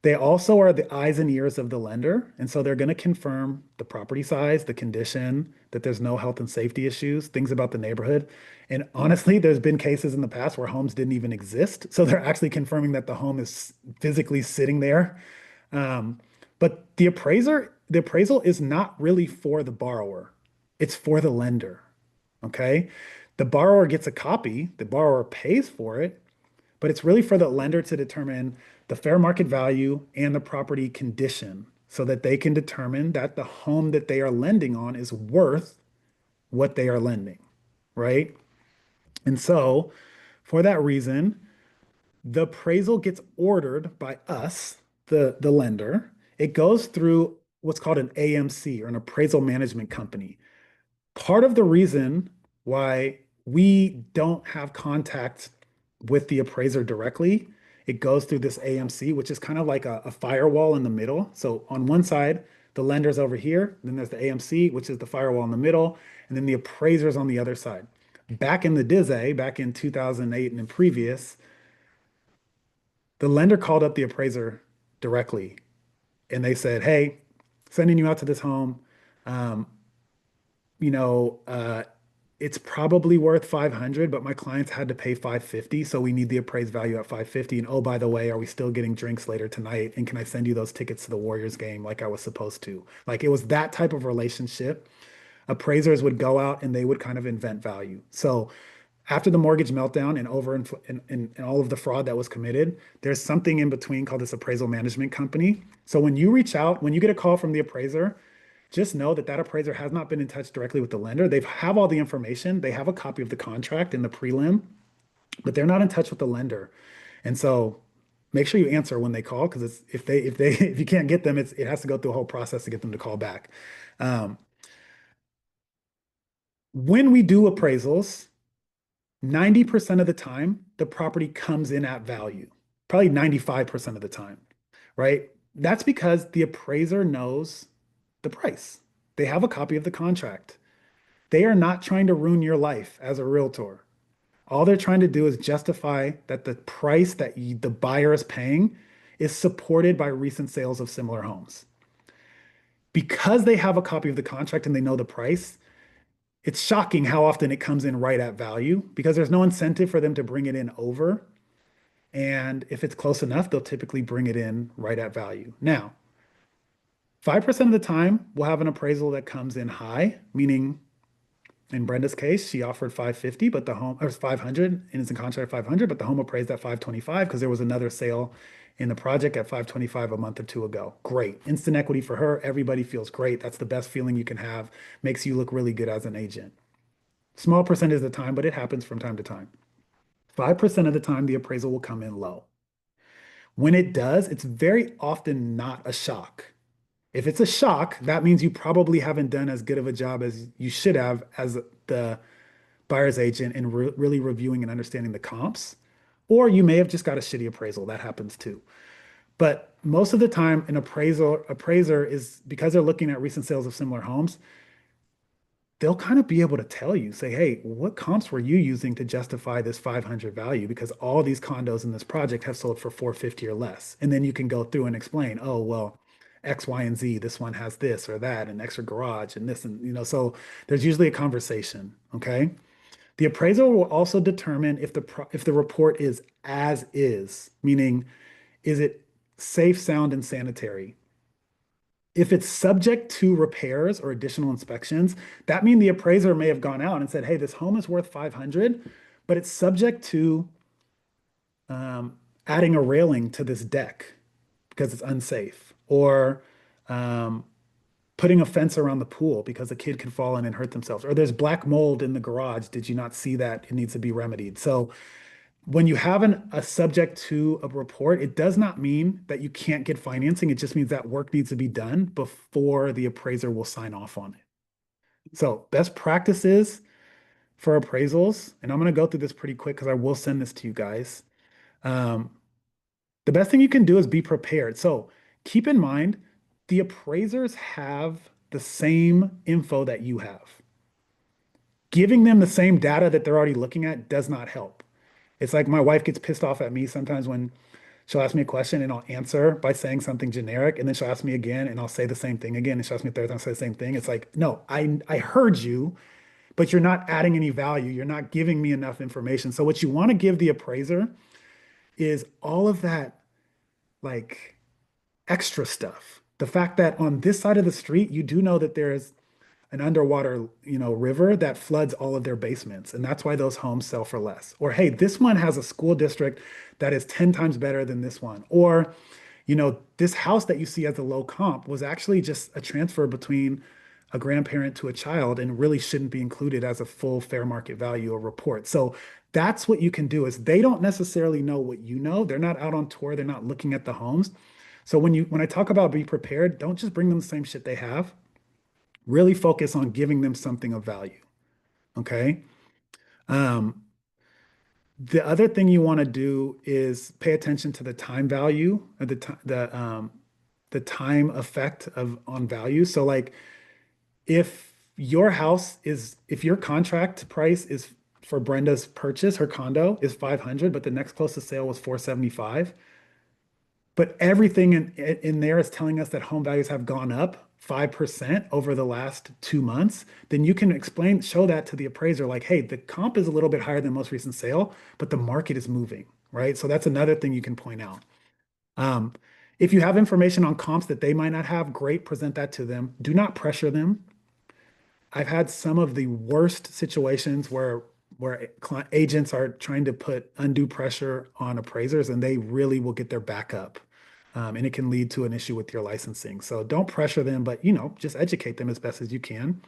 They also are the eyes and ears of the lender. And so they're going to confirm the property size, the condition, that there's no health and safety issues, things about the neighborhood. And honestly, there's been cases in the past where homes didn't even exist. So they're actually confirming that the home is physically sitting there. Um, but the appraisal is not really for the borrower, it's for the lender. Okay. The borrower gets a copy, the borrower pays for it, but it's really for the lender to determine the fair market value and the property condition so that they can determine that the home that they are lending on is worth what they are lending, right? And so, for that reason, the appraisal gets ordered by us, the lender. It goes through what's called an AMC, or an appraisal management company. Part of the reason why we don't have contact with the appraiser directly, it goes through this AMC, which is kind of like a firewall in the middle. So on one side, the lender's over here, then there's the AMC, which is the firewall in the middle, and then the appraiser's on the other side. Back in the Dizzy, back in 2008 and previous, the lender called up the appraiser directly and they said, "Hey, sending you out to this home. Um, you know, it's probably worth 500, but my clients had to pay 550, so we need the appraised value at 550. And oh, by the way, are we still getting drinks later tonight? And can I send you those tickets to the Warriors game like I was supposed to?" Like it was that type of relationship. Appraisers would go out and they would kind of invent value. So after the mortgage meltdown and and all of the fraud that was committed, there's something in between called this appraisal management company. So when you reach out, when you get a call from the appraiser, just know that that appraiser has not been in touch directly with the lender. They have all the information. They have a copy of the contract in the prelim, but they're not in touch with the lender. And so make sure you answer when they call because it's if if you can't get them, it has to go through a whole process to get them to call back. Um, when we do appraisals, 90% of the time, the property comes in at value, probably 95% of the time, right? That's because the appraiser knows the price. They have a copy of the contract. They are not trying to ruin your life as a realtor. All they're trying to do is justify that the price that the buyer is paying is supported by recent sales of similar homes. Because they have a copy of the contract and they know the price, it's shocking how often it comes in right at value because there's no incentive for them to bring it in over. And if it's close enough, they'll typically bring it in right at value. Now, 5% of the time, we'll have an appraisal that comes in high, meaning in Brenda's case, she offered 550, but the home or 500 and it's in contract at 500, but the home appraised at 525 because there was another sale in the project at 525 a month or two ago. Great. Instant equity for her. Everybody feels great. That's the best feeling you can have. Makes you look really good as an agent. Small percentage of the time, but it happens from time to time. 5% of the time, the appraisal will come in low. When it does, it's very often not a shock. If it's a shock, that means you probably haven't done as good of a job as you should have as the buyer's agent in really reviewing and understanding the comps. Or you may have just got a shitty appraisal. That happens too. But most of the time, an appraiser is because they're looking at recent sales of similar homes, they'll kind of be able to tell you, say, hey, what comps were you using to justify this 500 value? Because all these condos in this project have sold for 450 or less. And then you can go through and explain, oh, well, X, Y, and Z, this one has this or that, and extra garage and this, and so there's usually a conversation. Okay. The appraiser will also determine if the report is as is, meaning is it safe, sound, and sanitary? If it's subject to repairs or additional inspections, that means the appraiser may have gone out and said, "Hey, this home is worth 500, but it's subject to adding a railing to this deck because it's unsafe, or um, putting a fence around the pool because a kid could fall in and hurt themselves, or there's black mold in the garage. Did you not see that? It needs to be remedied." So when you have a subject to a report, it does not mean that you can't get financing. It just means that work needs to be done before the appraiser will sign off on it. So best practices for appraisals, and I'm going to go through this pretty quick because I will send this to you guys. Um, the best thing you can do is be prepared. So keep in mind, the appraisers have the same info that you have. Giving them the same data that they're already looking at does not help. It's like my wife gets pissed off at me sometimes when she'll ask me a question and I'll answer by saying something generic, and then she'll ask me again and I'll say the same thing again, and she'll ask me a third time, I'll say the same thing. It's like, no, I heard you, but you're not adding any value. You're not giving me enough information. So what you want to give the appraiser is all of that like extra stuff. The fact that on this side of the street, you do know that there's an underwater, river that floods all of their basements, and that's why those homes sell for less. Or hey, this one has a school district that is 10 times better than this one. Or, this house that you see as a low comp was actually just a transfer between a grandparent to a child and really shouldn't be included as a full fair market value or report. So that's what you can do is they don't necessarily know what you know. They're not out on tour, they're not looking at the homes. So when I talk about be prepared, don't just bring them the same shit they have. Really focus on giving them something of value. Okay. Um, the other thing you want to do is pay attention to the time value or the time effect of on value. So like if your contract price is for Brenda's purchase, her condo is 500, but the next closest sale was 475. But everything in there is telling us that home values have gone up 5% over the last 2 months. Then you can explain, show that to the appraiser, like, hey, the comp is a little bit higher than most recent sale, but the market is moving, right? So that's another thing you can point out. Um, if you have information on comps that they might not have, great, present that to them. Do not pressure them. I've had some of the worst situations where agents are trying to put undue pressure on appraisers, and they really will get their back up. And it can lead to an issue with your licensing. So don't pressure them, but just educate them as best as you can.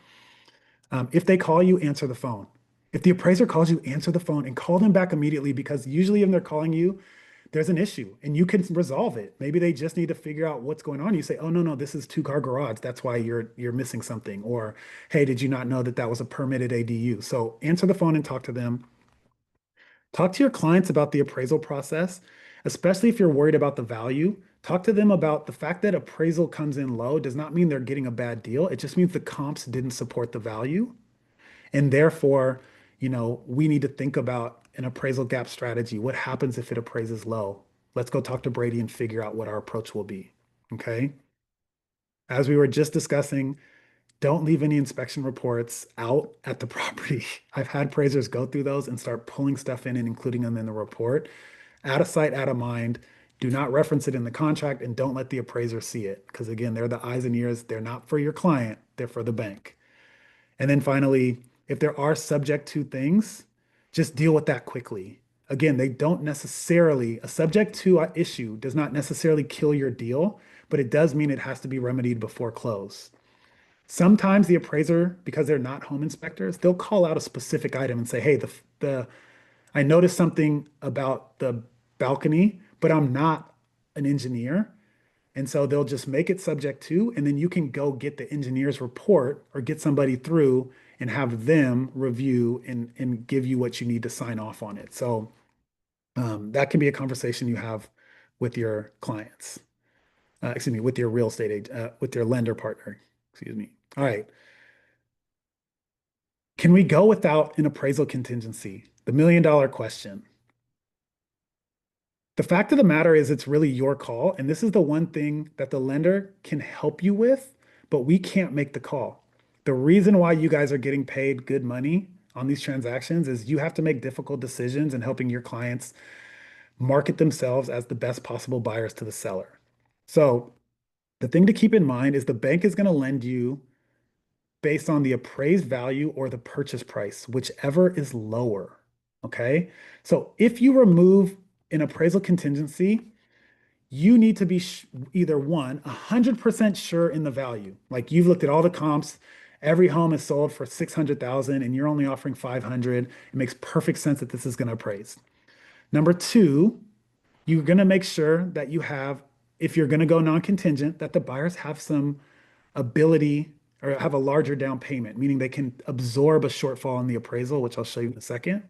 If they call you, answer the phone. If the appraiser calls you, answer the phone and call them back immediately, because usually when they're calling you, there's an issue and you can resolve it. Maybe they just need to figure out what's going on. You say, "Oh, no, no, this is two-car garage. That's why you're missing something." Or, "Hey, did you not know that that was a permitted ADU?" So answer the phone and talk to them. Talk to your clients about the appraisal process, especially if you're worried about the value. Talk to them about the fact that appraisal comes in low does not mean they're getting a bad deal. It just means the comps didn't support the value. And therefore, we need to think about an appraisal gap strategy. What happens if it appraises low? Let's go talk to Brady and figure out what our approach will be. Okay. As we were just discussing, don't leave any inspection reports out at the property. I've had appraisers go through those and start pulling stuff in and including them in the report. Out of sight, out of mind. Do not reference it in the contract, and don't let the appraiser see it. Because again, they're the eyes and ears. They're not for your client, they're for the bank. And then finally, if there are subject to things, just deal with that quickly. Again, they don't necessarily, a subject to issue does not necessarily kill your deal, but it does mean it has to be remedied before close. Sometimes the appraiser, because they're not home inspectors, they'll call out a specific item and say, "Hey, the I noticed something about the balcony, but I'm not an engineer." And so they'll just make it subject to, and then you can go get the engineer's report or get somebody through and have them review and give you what you need to sign off on it. So that can be a conversation you have with your clients. Excuse me, with your real estate agent, with your lender partner. Excuse me. All right. Can we go without an appraisal contingency? The million-dollar question. The fact of the matter is, it's really your call. And this is the one thing that the lender can help you with, but we can't make the call. The reason why you guys are getting paid good money on these transactions is you have to make difficult decisions in helping your clients market themselves as the best possible buyers to the seller. So the thing to keep in mind is the bank is going to lend you based on the appraised value or the purchase price, whichever is lower. Okay. So if you remove an appraisal contingency, you need to be either one, 100% sure in the value. Like you've looked at all the comps, every home is sold for 600,000 and you're only offering 500. It makes perfect sense that this is going to appraise. Number two, you're going to make sure that you have, if you're going to go non-contingent, that the buyers have some ability or have a larger down payment, meaning they can absorb a shortfall in the appraisal, which I'll show you in a second.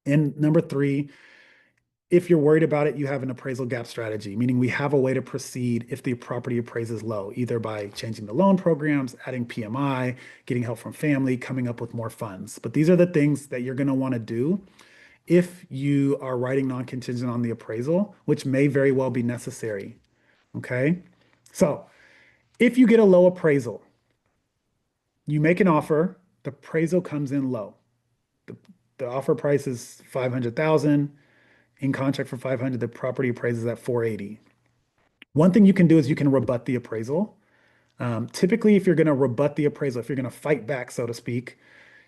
And number three, if you're worried about it, you have an appraisal gap strategy, meaning we have a way to proceed if the property appraises low, either by changing the loan programs, adding PMI, getting help from family, coming up with more funds. But these are the things that you're going to want to do if you are writing non-contingent on the appraisal, which may very well be necessary. Okay. So if you get a low appraisal, you make an offer, the appraisal comes in low. The, the offer price is 500,000, in contract for 500, the property appraises at 480. One thing you can do is you can rebut the appraisal. Typically, if you're going to rebut the appraisal, if you're going to fight back, so to speak,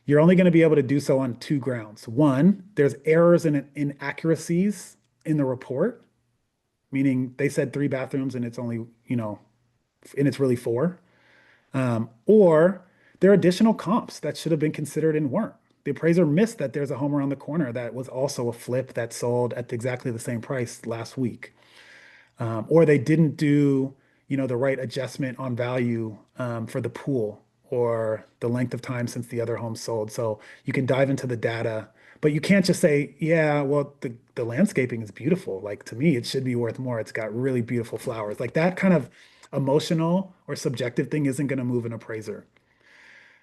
you're only going to be able to do so on two grounds. One, there's errors and inaccuracies in the report, meaning they said three bathrooms and it's only, and it's really four. Or there are additional comps that should have been considered and weren't. The appraiser missed that there's a home around the corner that was also a flip that sold at exactly the same price last week. Or they didn't do, the right adjustment on value for the pool or the length of time since the other home sold. So you can dive into the data, but you can't just say, yeah, well, the landscaping is beautiful. Like to me, it should be worth more. It's got really beautiful flowers. Like that kind of emotional or subjective thing isn't going to move an appraiser.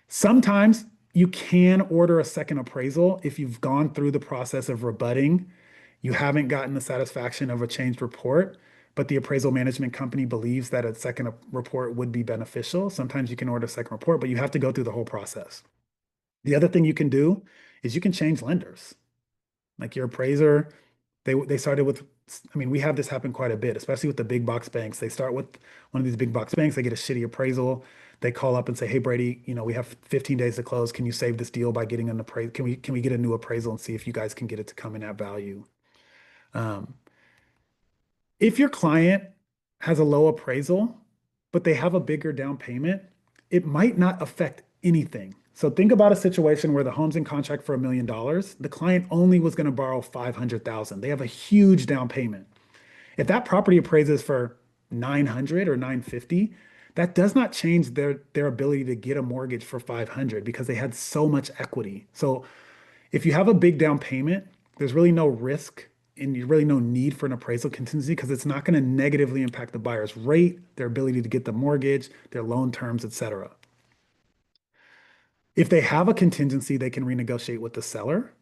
Sometimes You can order a second appraisal if you've gone through the process of rebutting. You haven't gotten the satisfaction of a changed report, but the appraisal management company believes that a second report would be beneficial. Sometimes you can order a second report, but you have to go through the whole process. The other thing you can do is you can change lenders. Like your appraiser, they started with, I mean, we have this happen quite a bit, especially with the big box banks. They start with one of these big box banks, they get a shitty appraisal. They call up and say, "Hey Brady, we have 15 days to close. Can you save this deal by getting an appraisal? Can we get a new appraisal and see if you guys can get it to come in at value?" Um, if your client has a low appraisal, but they have a bigger down payment, it might not affect anything. So think about a situation where the home's in contract for $1 million. The client only was going to borrow 500,000. They have a huge down payment. If that property appraises for 900 or 950, that does not change their ability to get a mortgage for 500 because they had so much equity. So if you have a big down payment, there's really no risk and you really no need for an appraisal contingency because it's not going to negatively impact the buyer's rate, their ability to get the mortgage, their loan terms, etc. If they have a contingency, they can renegotiate with the seller,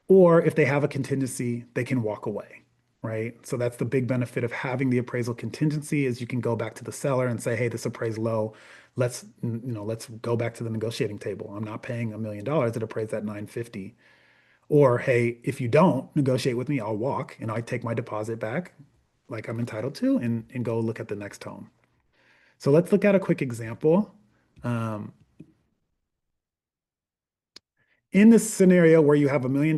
or if they have a contingency, they can walk away, right? So that's the big benefit of having the appraisal contingency is you can go back to the seller and say, "Hey, this appraised low. Let's go back to the negotiating table. I'm not paying $1 million. It appraised at 950." Or, "Hey, if you don't negotiate with me, I'll walk and I take my deposit back like I'm entitled to and go look at the next home." So let's look at a quick example. Um, in this scenario where you have $1 million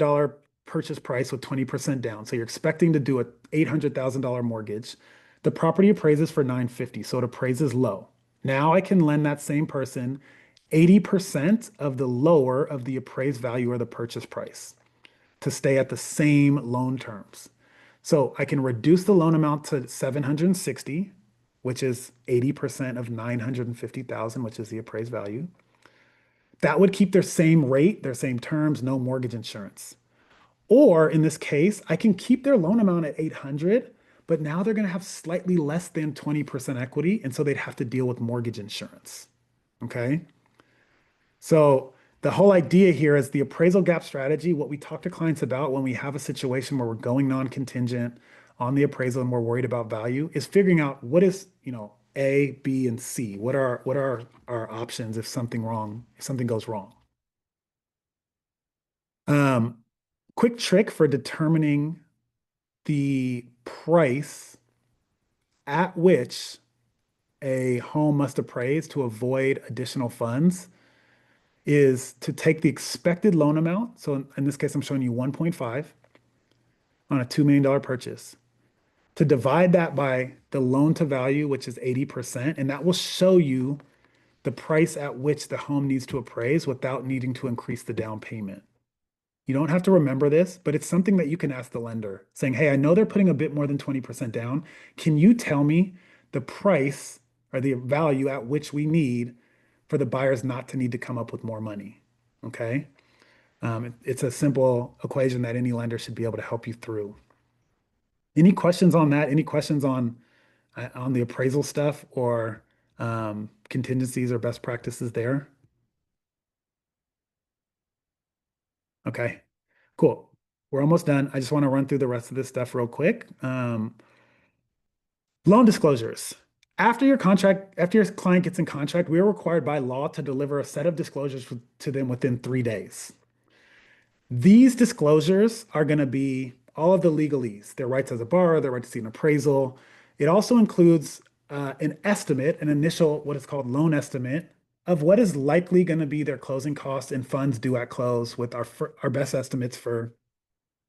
purchase price with 20% down, so you're expecting to do a $800,000 mortgage, the property appraises for 950, so it appraises low. Now I can lend that same person 80% of the lower of the appraised value or the purchase price to stay at the same loan terms. So I can reduce the loan amount to 760, which is 80% of 950,000, which is the appraised value. That would keep their same rate, their same terms, no mortgage insurance. Or in this case, I can keep their loan amount at 800, but now they're going to have slightly less than 20% equity, and so they'd have to deal with mortgage insurance. Okay? So the whole idea here is the appraisal gap strategy. What we talk to clients about when we have a situation where we're going non-contingent on the appraisal and we're worried about value is figuring out what is, A, B, and C. What are our options if something goes wrong? Um, quick trick for determining the price at which a home must appraise to avoid additional funds is to take the expected loan amount. So in this case, I'm showing you 1.5 on a $2 million purchase, to divide that by the loan to value, which is 80%, and that will show you the price at which the home needs to appraise without needing to increase the down payment. You don't have to remember this, but it's something that you can ask the lender saying, "Hey, I know they're putting a bit more than 20% down. Can you tell me the price or the value at which we need for the buyers not to need to come up with more money?" Okay. It's a simple equation that any lender should be able to help you through. Any questions on that? Any questions on the appraisal stuff or contingencies or best practices there? Okay, cool. We're almost done. I just want to run through the rest of this stuff real quick. Loan disclosures. After your client gets in contract, we are required by law to deliver a set of disclosures to them within 3 days. These disclosures are going to be all of the legalese, their rights as a borrower, their right to see an appraisal. It also includes an estimate, an initial, what is called loan estimate, of what is likely going to be their closing costs and funds due at close with our best estimates for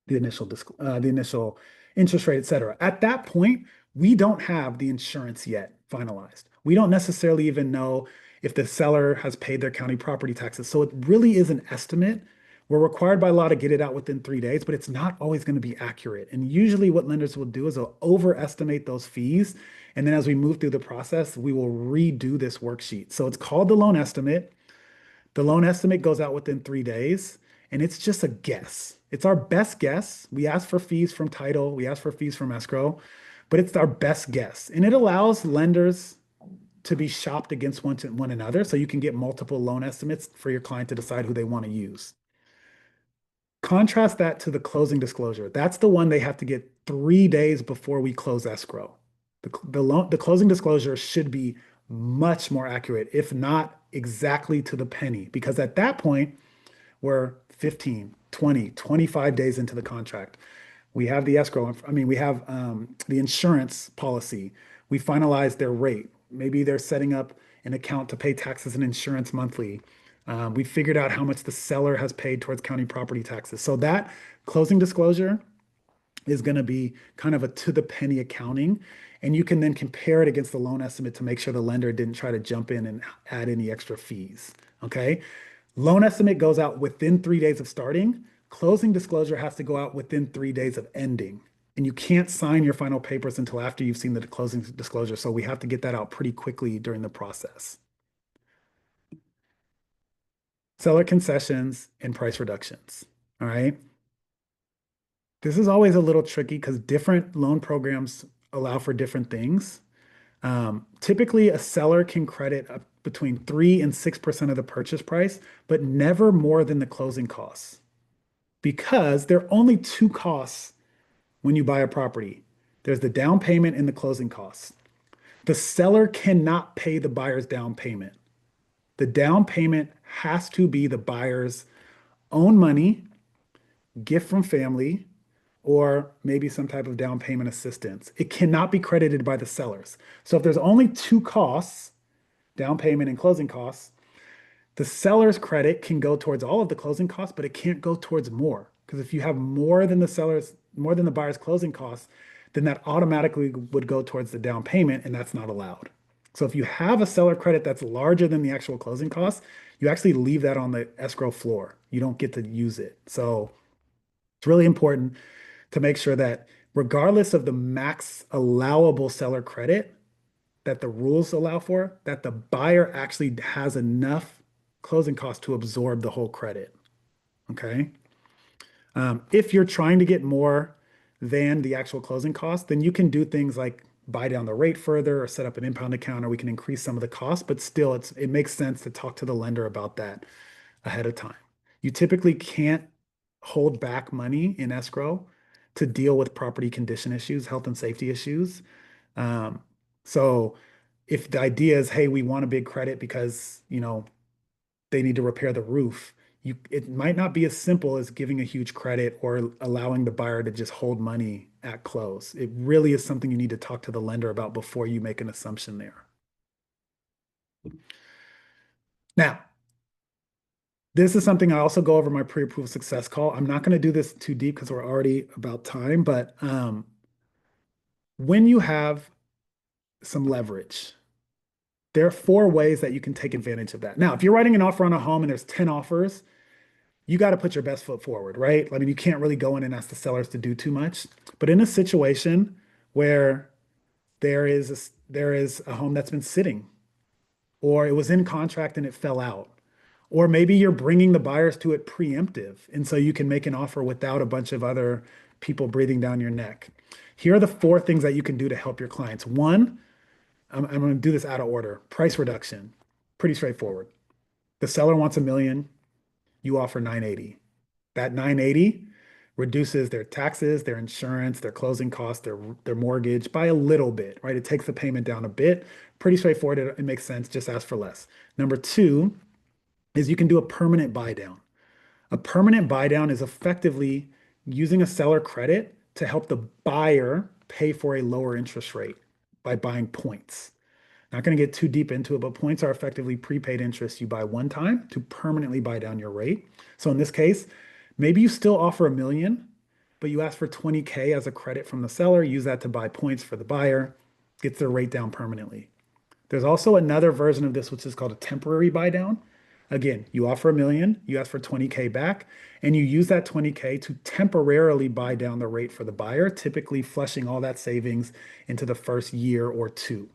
the initial interest rate, et cetera. At that point, we don't have the insurance yet finalized. We don't necessarily even know if the seller has paid their county property taxes. So it really is an estimate. We're required by law to get it out within 3 days, but it's not always going to be accurate. And usually, what lenders will do is they'll overestimate those fees. And then as we move through the process, we will redo this worksheet. So it's called the loan estimate. The loan estimate goes out within 3 days, and it's just a guess. It's our best guess. We ask for fees from title, we ask for fees from escrow, but it's our best guess. And it allows lenders to be shopped against one another so you can get multiple loan estimates for your client to decide who they want to use. Contrast that to the closing disclosure. That's the one they have to get 3 days before we close escrow. The closing disclosure should be much more accurate, if not exactly to the penny, because at that point, we're 15, 20, 25 days into the contract. We have the escrow, I mean, we have the insurance policy. We finalize their rate. Maybe they're setting up an account to pay taxes and insurance monthly. We figured out how much the seller has paid towards county property taxes. So that closing disclosure is going to be kind of a to the penny accounting. And you can then compare it against the loan estimate to make sure the lender didn't try to jump in and add any extra fees. Okay. Loan estimate goes out within 3 days of starting. Closing disclosure has to go out within 3 days of ending. And you can't sign your final papers until after you've seen the closing disclosure. So we have to get that out pretty quickly during the process. Seller concessions and price reductions. All right. This is always a little tricky because different loan programs allow for different things. Typically, a seller can credit up between 3 and 6% of the purchase price, but never more than the closing costs because there are only two costs when you buy a property. There's the down payment and the closing costs. The seller cannot pay the buyer's down payment. The down payment has to be the buyer's own money, gift from family, or maybe some type of down payment assistance. It cannot be credited by the sellers. So if there's only two costs, down payment and closing costs, the seller's credit can go towards all of the closing costs, but it can't go towards more. Because if you have more than the buyer's closing costs, then that automatically would go towards the down payment, and that's not allowed. So if you have a seller credit that's larger than the actual closing costs, you actually leave that on the escrow floor. You don't get to use it. So it's really important to make sure that regardless of the max allowable seller credit that the rules allow for, that the buyer actually has enough closing costs to absorb the whole credit. Okay. If you're trying to get more than the actual closing cost, then you can do things like buy down the rate further or set up an impound account, or we can increase some of the costs, but still it makes sense to talk to the lender about that ahead of time. You typically can't hold back money in escrow to deal with property condition issues, health and safety issues. Um, so if the idea is, hey, we want a big credit because, they need to repair the roof, it might not be as simple as giving a huge credit or allowing the buyer to just hold money at close. It really is something you need to talk to the lender about before you make an assumption there. Now, this is something I also go over my pre-approval success call. I'm not going to do this too deep because we're already about time, but when you have some leverage, there are 4 ways that you can take advantage of that. Now, if you're writing an offer on a home and there's 10 offers, you got to put your best foot forward, right? I mean, you can't really go in and ask the sellers to do too much. But in a situation where there is a home that's been sitting, or it was in contract and it fell out, or maybe you're bringing the buyers to it preemptive, and so you can make an offer without a bunch of other people breathing down your neck. Here are the 4 things that you can do to help your clients. One, I'm going to do this out of order. Price reduction, pretty straightforward. The seller wants 1 million, you offer 980. That 980 reduces their taxes, their insurance, their closing costs, their mortgage by a little bit, right? It takes the payment down a bit. Pretty straightforward. It makes sense. Just ask for less. Number 2 is you can do a permanent buy down. A permanent buy down is effectively using a seller credit to help the buyer pay for a lower interest rate by buying points. Not going to get too deep into it, but points are effectively prepaid interest you buy one time to permanently buy down your rate. So in this case, maybe you still offer 1 million, but you ask for 20K as a credit from the seller, use that to buy points for the buyer, gets their rate down permanently. There's also another version of this, which is called a temporary buy down. Again, you offer 1 million, you ask for 20K back, and you use that 20K to temporarily buy down the rate for the buyer, typically flushing all that savings into the first year or two.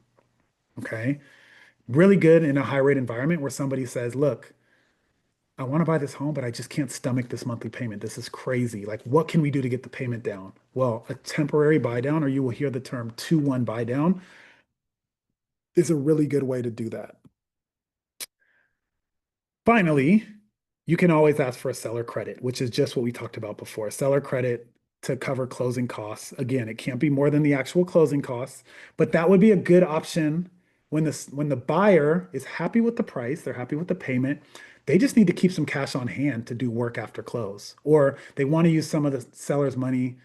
Okay. Really good in a high rate environment where somebody says, look, I want to buy this home, but I just can't stomach this monthly payment. This is crazy. Like, what can we do to get the payment down? Well, a temporary buy down, or you will hear the term 2-1 buy down, is a really good way to do that. Finally, you can always ask for a seller credit, which is just what we talked about before. Seller credit to cover closing costs. Again, it can't be more than the actual closing costs, but that would be a good option when the buyer is happy with the price, they're happy with the payment. They just need to keep some cash on hand to do work after close, or they want to use some of the seller's money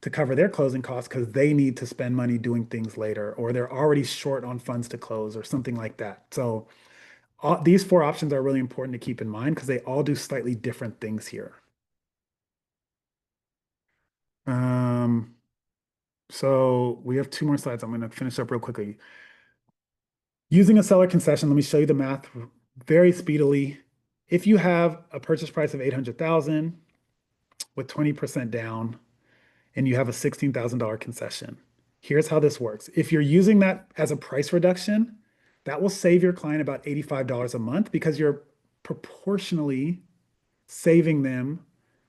to cover their closing costs because they need to spend money doing things later, or they're already short on funds to close, or something like that. So these four options are really important to keep in mind because they all do slightly different things here. Um, so we have two more slides. I'm going to finish up real quickly. Using a seller concession, let me show you the math very speedily. If you have a purchase price of 800,000 with 20% down and you have a $16,000 concession, here's how this works. If you're using that as a price reduction, that will save your client about $85 a month because you're proportionally saving them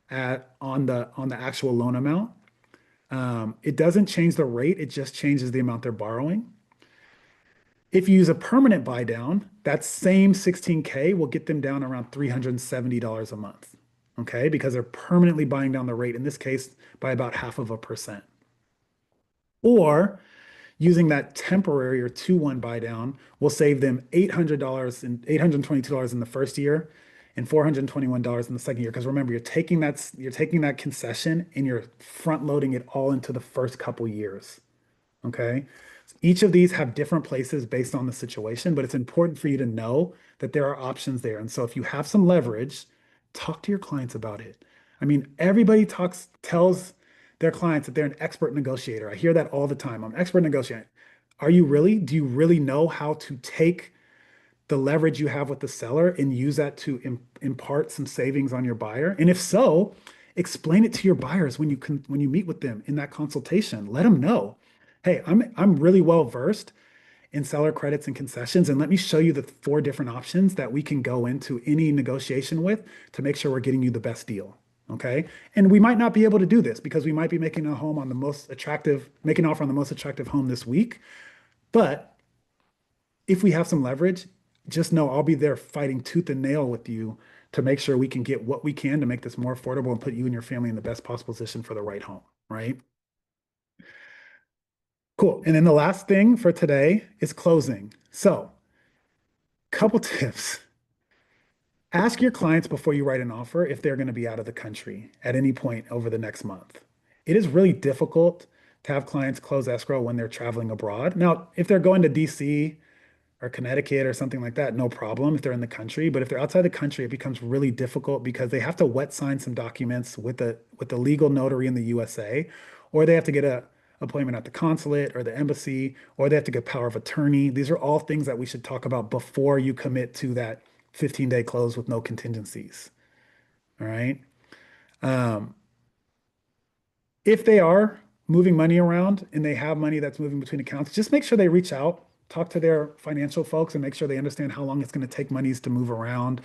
on the actual loan amount. It doesn't change the rate, it just changes the amount they're borrowing. If you use a permanent buy down, that same 16K will get them down around $370 a month. Okay, because they're permanently buying down the rate, in this case, by about 0.5%. Or using that temporary or 2-1 buy down will save them $800 and $822 in the first year and $421 in the second year. Because remember, you're taking that concession and you're front loading it all into the first couple years. Okay. Each of these have different places based on the situation, but it's important for you to know that there are options there. And so if you have some leverage, talk to your clients about it. I mean, everybody tells their clients that they're an expert negotiator. I hear that all the time. I'm an expert negotiator. Are you really? Do you really know how to take the leverage you have with the seller and use that to impart some savings on your buyer? And if so, explain it to your buyers when you meet with them in that consultation. Let them know, hey, I'm really well versed in seller credits and concessions, and let me show you the four different options that we can go into any negotiation with to make sure we're getting you the best deal. Okay. And we might not be able to do this because we might be making an offer on the most attractive home this week. But if we have some leverage, just know I'll be there fighting tooth and nail with you to make sure we can get what we can to make this more affordable and put you and your family in the best possible position for the right home, right? Cool. And then the last thing for today is closing. So, couple tips. Ask your clients before you write an offer if they're going to be out of the country at any point over the next month. It is really difficult to have clients close escrow when they're traveling abroad. Now, if they're going to DC or Connecticut or something like that, no problem if they're in the country. But if they're outside the country, it becomes really difficult because they have to wet sign some documents with the legal notary in the USA, or they have to get a appointment at the consulate or the embassy, or they have to get power of attorney. These are all things that we should talk about before you commit to that 15-day close with no contingencies. All right. Um, if they are moving money around and they have money that's moving between accounts, just make sure they reach out, talk to their financial folks, and make sure they understand how long it's going to take monies to move around.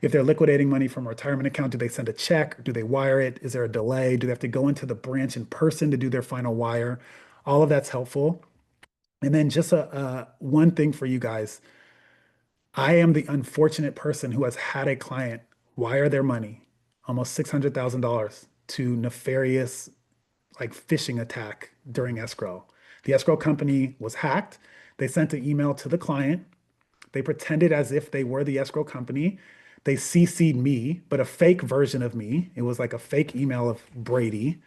If they're liquidating money from a retirement account, do they send a check? Or do they wire it? Is there a delay? Do they have to go into the branch in person to do their final wire? All of that's helpful. And then just a one thing for you guys. I am the unfortunate person who has had a client wire their money, almost $600,000, to nefarious like phishing attack during escrow. The escrow company was hacked. They sent an email to the client. They pretended as if they were the escrow company. They CC'd me, but a fake version of me. It was like a fake email of Brady.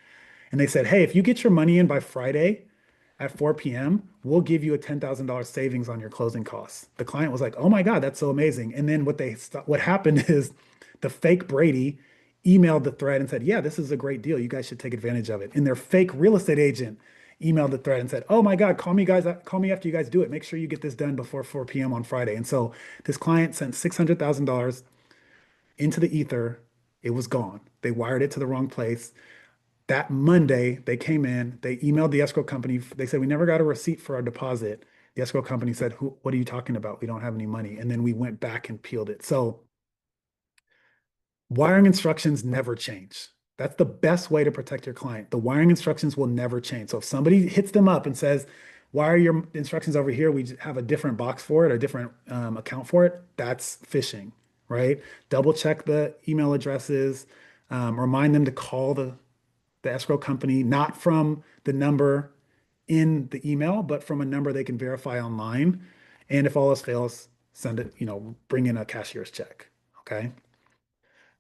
And they said, hey, if you get your money in by Friday at 4 p.m., we'll give you a $10,000 savings on your closing costs. The client was like, oh my God, that's so amazing. And then what happened is the fake Brady emailed the thread and said, yeah, this is a great deal. You guys should take advantage of it. And their fake real estate agent emailed the thread and said, oh my God, call me after you guys do it. Make sure you get this done before 4 p.m. on Friday. And so this client sent $600,000 into the ether. It was gone. They wired it to the wrong place. That Monday, they came in, they emailed the escrow company. They said, we never got a receipt for our deposit. The escrow company said, what are you talking about? We don't have any money. And then we went back and peeled it. So wiring instructions never change. That's the best way to protect your client. The wiring instructions will never change. So if somebody hits them up and says, why are your instructions over here? We have a different box for it, a different account for it. That's phishing, right? Double check the email addresses, remind them to call the escrow company, not from the number in the email, but from a number they can verify online. And if all else fails, send it, bring in a cashier's check. Okay.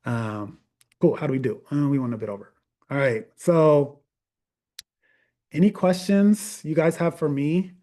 Um, cool. How do we do? We went a bit over. All right. So, any questions you guys have for me?